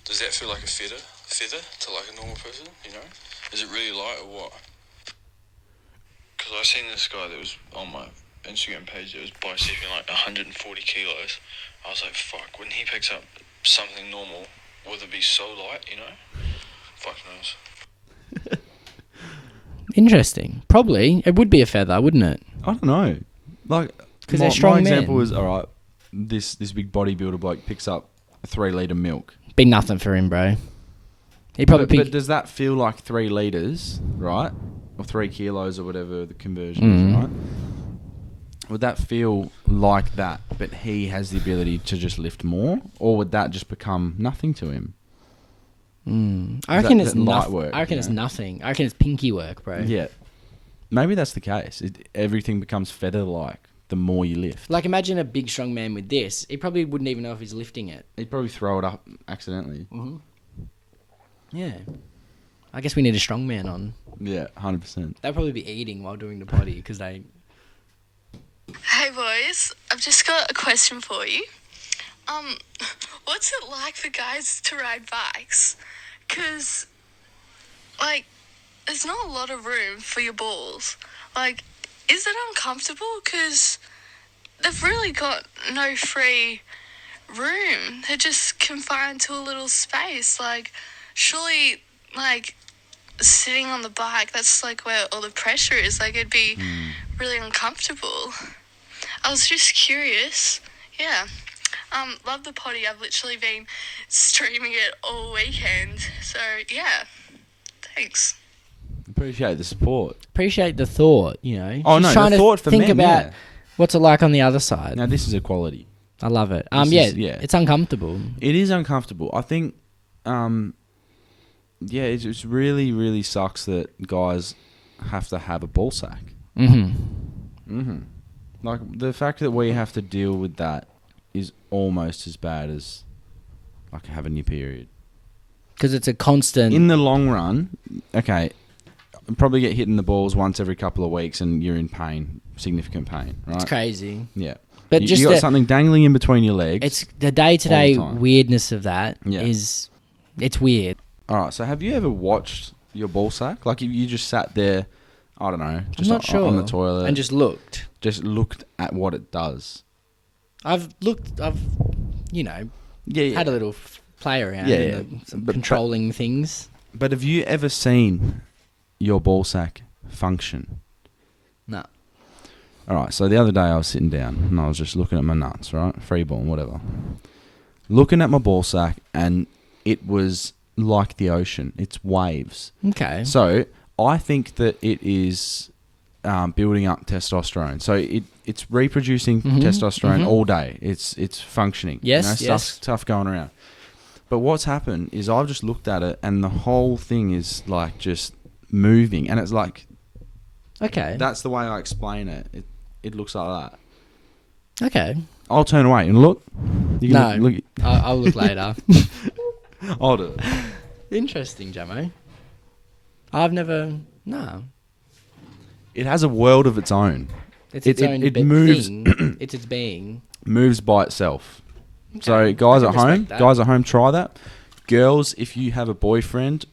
Speaker 10: does that feel like a feather to like a normal person, Is it really light or what? Because I seen this guy that was on my Instagram page that was bicycling like 140 kilos. I was like, fuck, when he picks up something normal, will it be so light, Fuck knows.
Speaker 4: Interesting. Probably. It would be a feather, wouldn't it?
Speaker 3: I don't know. Like,
Speaker 4: 'Cause they're strong
Speaker 3: my example
Speaker 4: men.
Speaker 3: is, alright, this big bodybuilder bloke picks up a 3 litre milk.
Speaker 4: Be nothing for him, bro. He probably
Speaker 3: But does that feel like 3 litres, right? Or 3 kilos or whatever the conversion is, right? Would that feel like that, but he has the ability to just lift more? Or would that just become nothing to him?
Speaker 4: I reckon it's
Speaker 3: light
Speaker 4: nothing.
Speaker 3: work,
Speaker 4: I reckon it's nothing. I reckon it's pinky work, bro.
Speaker 3: Yeah. Maybe that's the case. Everything becomes feather-like the more you lift.
Speaker 4: Like, imagine a big, strong man with this. He probably wouldn't even know if he's lifting it.
Speaker 3: He'd probably throw it up accidentally.
Speaker 4: Yeah. I guess we need a strong man on.
Speaker 3: Yeah, 100%.
Speaker 4: They'll probably be eating while doing the potty because they...
Speaker 6: Hey boys, I've just got a question for you. What's it like for guys to ride bikes? 'Cause, like, there's not a lot of room for your balls. Like, is it uncomfortable? 'Cause they've really got no free room. They're just confined to a little space. Like, surely, like, sitting on the bike, that's, like, where all the pressure is. Like, it'd be really uncomfortable. I was just curious. Yeah. Love the potty. I've literally been streaming it all weekend. So, yeah. Thanks.
Speaker 3: Appreciate the support.
Speaker 4: Appreciate the thought,
Speaker 3: Oh,
Speaker 4: She's
Speaker 3: no, the
Speaker 4: trying to
Speaker 3: thought for
Speaker 4: think
Speaker 3: men,
Speaker 4: about
Speaker 3: yeah.
Speaker 4: what's it like on the other side.
Speaker 3: Now, this is equality.
Speaker 4: I love it.
Speaker 3: This
Speaker 4: Yeah,
Speaker 3: is-
Speaker 4: it's uncomfortable.
Speaker 3: It is uncomfortable. I think, it just really, really sucks that guys have to have a ball sack. Like, the fact that we have to deal with that is almost as bad as, like, having your period.
Speaker 4: Because it's a constant.
Speaker 3: In the long run, okay, probably get hit in the balls once every couple of weeks and you're in pain, significant pain, right?
Speaker 4: It's crazy.
Speaker 3: Yeah.
Speaker 4: But
Speaker 3: You got something dangling in between your legs.
Speaker 4: It's the day-to-day
Speaker 3: all the time.
Speaker 4: weirdness of that
Speaker 3: Yeah.
Speaker 4: is, it's weird.
Speaker 3: All right, so have you ever watched your ball sack? Like, if you just sat there, I don't know, just
Speaker 4: I'm not sure.
Speaker 3: on the toilet.
Speaker 4: And just looked.
Speaker 3: Just looked at what it does.
Speaker 4: I've
Speaker 3: Yeah.
Speaker 4: had a little play around
Speaker 3: Yeah,
Speaker 4: in
Speaker 3: yeah.
Speaker 4: some
Speaker 3: But-
Speaker 4: controlling things.
Speaker 3: But have you ever seen your ball sack function?
Speaker 4: No.
Speaker 3: All right, so the other day I was sitting down and I was just looking at my nuts, right? Free ball, whatever. Looking at my ball sack, and it was like the ocean. It's waves.
Speaker 4: Okay.
Speaker 3: So I think that it is building up testosterone. So it's reproducing testosterone all day. It's functioning.
Speaker 4: Yes,
Speaker 3: stuff going around. But what's happened is I've just looked at it, and the whole thing is like just moving, and it's like,
Speaker 4: Okay.
Speaker 3: that's the way I explain it. It looks like that.
Speaker 4: Okay.
Speaker 3: I'll turn away and look. You
Speaker 4: No.
Speaker 3: can look.
Speaker 4: I'll look later.
Speaker 3: I'll do it.
Speaker 4: Interesting, Jamo. I've never... No.
Speaker 3: It has a world of its own.
Speaker 4: It's its own
Speaker 3: it moves
Speaker 4: thing. It's its being.
Speaker 3: moves by itself. So
Speaker 4: Okay,
Speaker 3: guys
Speaker 4: I
Speaker 3: at
Speaker 4: can
Speaker 3: home,
Speaker 4: respect that.
Speaker 3: try that. Girls, if you have a boyfriend,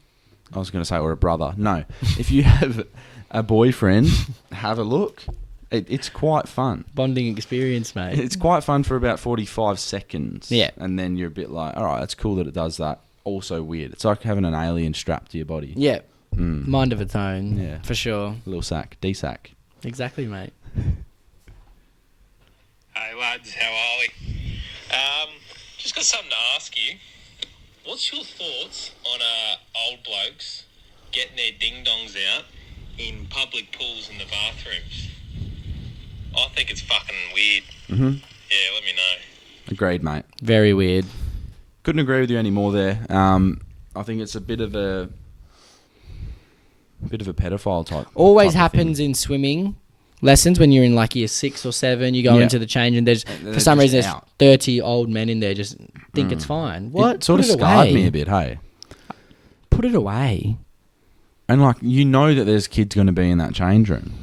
Speaker 3: I was going to say or a brother. No, if you have a boyfriend, have a look. It's quite fun.
Speaker 4: Bonding experience, mate.
Speaker 3: It's quite fun for about 45 seconds.
Speaker 4: Yeah.
Speaker 3: And then you're a bit like, all right, it's cool that it does that. Also weird. It's like having an alien strapped to your body.
Speaker 4: Yeah.
Speaker 3: Mm.
Speaker 4: Mind of its own.
Speaker 3: Yeah.
Speaker 4: For sure.
Speaker 3: Little sack. D-sack.
Speaker 4: Exactly, mate.
Speaker 11: Hey lads, how are we? Just got something to ask you. What's your thoughts on old blokes getting their ding-dongs out in public pools in the bathrooms? I think it's fucking weird.
Speaker 3: Mm-hmm.
Speaker 11: Yeah, let me know.
Speaker 3: Agreed, mate.
Speaker 4: Very weird.
Speaker 3: Couldn't agree with you anymore there. I think it's a bit of a pedophile type.
Speaker 4: Always
Speaker 3: type of
Speaker 4: happens
Speaker 3: thing.
Speaker 4: in swimming lessons when you're in like year 6 or 7. You go
Speaker 3: Yeah.
Speaker 4: into the change and there's
Speaker 3: And they're
Speaker 4: for some
Speaker 3: just
Speaker 4: reason there's
Speaker 3: out.
Speaker 4: 30 old men in there just think it's fine. What?
Speaker 3: It sort of
Speaker 4: Put
Speaker 3: scarred
Speaker 4: away.
Speaker 3: me a bit, hey.
Speaker 4: Put it away.
Speaker 3: And like, you know that there's kids going to be in that change room.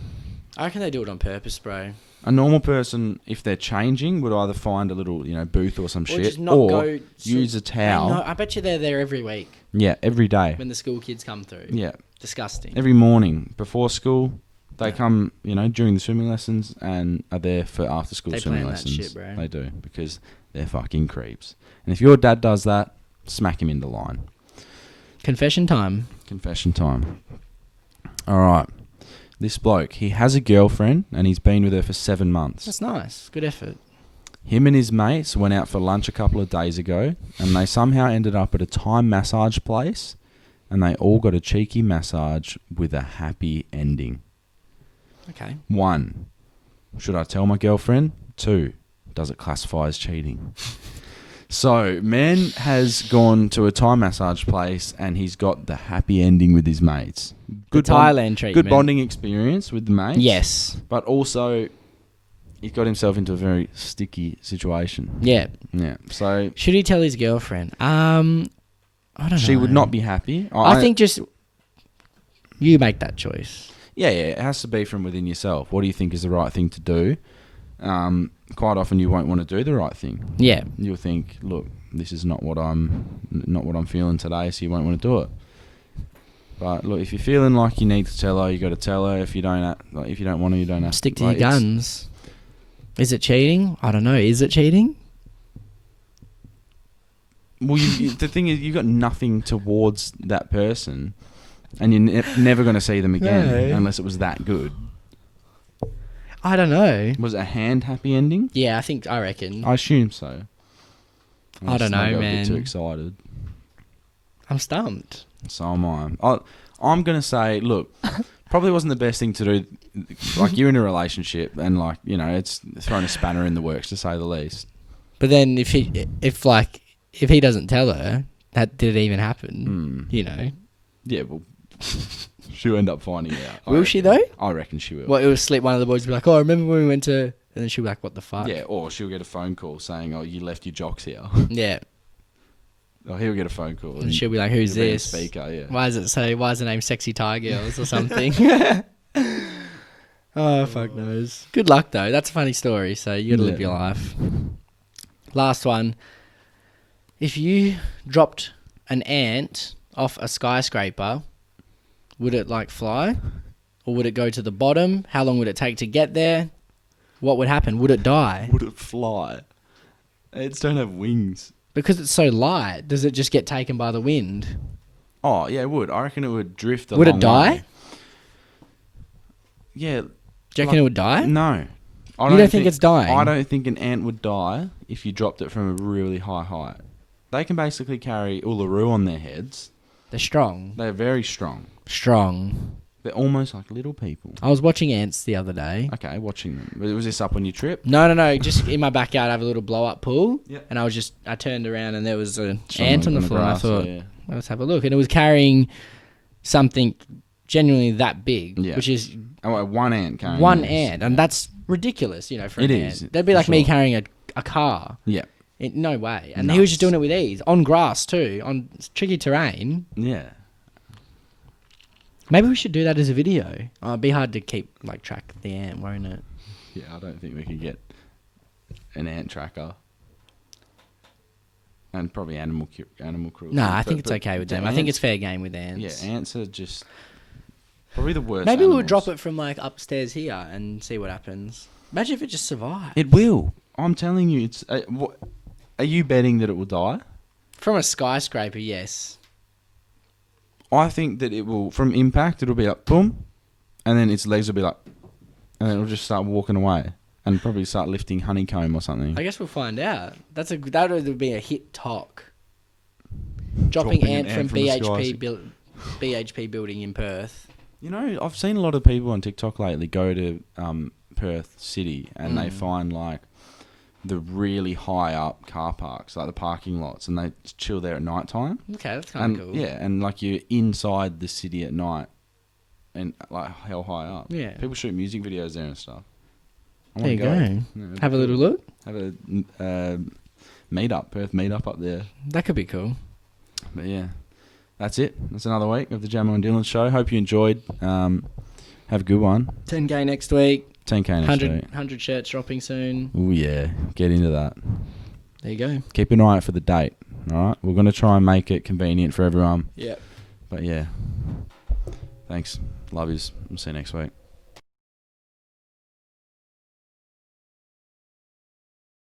Speaker 4: I reckon they do it on purpose, bro.
Speaker 3: A normal person, if they're changing, would either find a little, booth or some
Speaker 4: Or
Speaker 3: shit,
Speaker 4: just not
Speaker 3: or
Speaker 4: go
Speaker 3: use a towel.
Speaker 4: No, I bet you they're there every week
Speaker 3: Yeah, every day.
Speaker 4: when the school kids come through.
Speaker 3: Yeah,
Speaker 4: Disgusting.
Speaker 3: every morning before school, they come, during the swimming lessons and are there for after school
Speaker 4: They
Speaker 3: swimming
Speaker 4: plan that
Speaker 3: lessons.
Speaker 4: shit, bro.
Speaker 3: They do, because they're fucking creeps. And if your dad does that, smack him in the line.
Speaker 4: Confession time.
Speaker 3: Confession time. All right. This bloke, he has a girlfriend and he's been with her for 7 months.
Speaker 4: That's nice. Good effort.
Speaker 3: Him and his mates went out for lunch a couple of days ago and they somehow ended up at a Thai massage place and they all got a cheeky massage with a happy ending.
Speaker 4: Okay.
Speaker 3: 1, should I tell my girlfriend? 2, does it classify as cheating? So, man has gone to a Thai massage place and he's got the happy ending with his mates.
Speaker 4: Thailand treatment.
Speaker 3: Good bonding experience with the mates.
Speaker 4: Yes.
Speaker 3: But also, he's got himself into a very sticky situation.
Speaker 4: Yeah.
Speaker 3: Yeah. So,
Speaker 4: Should he tell his girlfriend? I don't know.
Speaker 3: she would not be happy.
Speaker 4: I think just you make that choice.
Speaker 3: Yeah, it has to be from within yourself. What do you think is the right thing to do? Quite often you won't want to do the right thing.
Speaker 4: Yeah.
Speaker 3: You'll think, look, this is not what I'm feeling today, so you won't want to do it. But look, if you're feeling like you need to tell her, you got to tell her. If you don't want to, you don't have to.
Speaker 4: Stick to your guns. Is it cheating? I don't know. Is it cheating?
Speaker 3: Well, the thing is, you've got nothing towards that person, and you're never going to see them again unless it was that good.
Speaker 4: I don't know.
Speaker 3: Was it a hand happy ending?
Speaker 4: Yeah, I reckon.
Speaker 3: I assume so.
Speaker 4: I don't know,
Speaker 3: I got
Speaker 4: man.
Speaker 3: A bit too excited.
Speaker 4: I'm stumped.
Speaker 3: So am I. I'm going to say, look, probably wasn't the best thing to do. Like, you're in a relationship and, like, it's throwing a spanner in the works, to say the least.
Speaker 4: But then if he doesn't tell her, that did it even happen?
Speaker 3: Yeah, well, she'll end up finding out.
Speaker 4: Will she, though?
Speaker 3: I reckon she will.
Speaker 4: Well, it will slip one of the boys will be like, oh, remember when we went to... And then she'll be like, what the fuck?
Speaker 3: Yeah, or she'll get a phone call saying, oh, you left your jocks here.
Speaker 4: Yeah.
Speaker 3: Oh, he'll get a phone call.
Speaker 4: And she'll be like, "Who's
Speaker 3: he'll be on
Speaker 4: this?
Speaker 3: Speaker, yeah.
Speaker 4: Why is the name Sexy Thai Girls or something?" Oh, fuck knows. Good luck though. That's a funny story. So you gotta live your life. Last one. If you dropped an ant off a skyscraper, would it like fly, or would it go to the bottom? How long would it take to get there? What would happen? Would it die?
Speaker 3: Would it fly? Ants don't have wings.
Speaker 4: Because it's so light, does it just get taken by the wind?
Speaker 3: Oh, yeah, it would. I reckon it would drift a
Speaker 4: Would
Speaker 3: long
Speaker 4: it die?
Speaker 3: way. Yeah.
Speaker 4: Do you reckon it would die?
Speaker 3: No.
Speaker 4: You don't think it's dying?
Speaker 3: I don't think an ant would die if you dropped it from a really high height. They can basically carry Uluru on their heads.
Speaker 4: They're strong.
Speaker 3: They're very strong.
Speaker 4: Strong.
Speaker 3: They're almost like little people.
Speaker 4: I was watching ants the other day.
Speaker 3: Okay, watching them. Was this up on your trip?
Speaker 4: No. Just in my backyard, I have a little blow-up pool.
Speaker 3: Yep.
Speaker 4: And I turned around and there was an
Speaker 3: Just
Speaker 4: ant on the floor.
Speaker 3: grass,
Speaker 4: and I thought,
Speaker 3: yeah.
Speaker 4: let's have a look. And it was carrying something genuinely that big,
Speaker 3: Yeah.
Speaker 4: which is
Speaker 3: one ant carrying
Speaker 4: one
Speaker 3: this.
Speaker 4: ant. And that's ridiculous, for
Speaker 3: It
Speaker 4: an
Speaker 3: is,
Speaker 4: ant. That'd be
Speaker 3: for
Speaker 4: like me
Speaker 3: sure.
Speaker 4: carrying a car.
Speaker 3: Yeah.
Speaker 4: No way. And he was just doing it with ease. On grass too. On tricky terrain.
Speaker 3: Yeah.
Speaker 4: Maybe we should do that as a video. Oh, it'd be hard to keep track of the ant, won't it?
Speaker 3: Yeah, I don't think we could get an ant tracker. And probably animal cruelty.
Speaker 4: No, I think it's okay with them. I think
Speaker 3: ants-
Speaker 4: it's fair game with ants.
Speaker 3: Yeah, ants are just probably the worst.
Speaker 4: Maybe we'll
Speaker 3: animals.
Speaker 4: drop it from upstairs here and see what happens. Imagine if it just survived.
Speaker 3: It will. I'm telling you, it's. Are you betting that it will die?
Speaker 4: From a skyscraper, yes.
Speaker 3: I think that it will. From impact, it'll be like boom, and then its legs will be like, and then it'll just start walking away, and probably start lifting honeycomb or something.
Speaker 4: I guess we'll find out. That would be a hit talk. Dropping
Speaker 3: an
Speaker 4: ant from
Speaker 3: ant from the
Speaker 4: BHP building in Perth.
Speaker 3: You know, I've seen a lot of people on TikTok lately go to Perth City, and they find the really high up car parks, like the parking lots, and they chill there at night time.
Speaker 4: Okay, that's kind of cool.
Speaker 3: Yeah, and you're inside the city at night, and hell high up.
Speaker 4: Yeah.
Speaker 3: People shoot music videos there and stuff.
Speaker 4: There you go.
Speaker 3: Yeah,
Speaker 4: Have a little look.
Speaker 3: Have a Perth meetup up there.
Speaker 4: That could be cool.
Speaker 3: But yeah, that's it. That's another week of the Jamo and Dylan show. Hope you enjoyed. Have a good one.
Speaker 4: 10K next week.
Speaker 3: 10K next week.
Speaker 4: 100 shirts dropping soon.
Speaker 3: Oh yeah, get into that.
Speaker 4: There you go.
Speaker 3: Keep an eye out for the date. All right, we're gonna try and make it convenient for everyone.
Speaker 4: Yeah.
Speaker 3: But yeah, thanks. Love yous. We'll see you next week.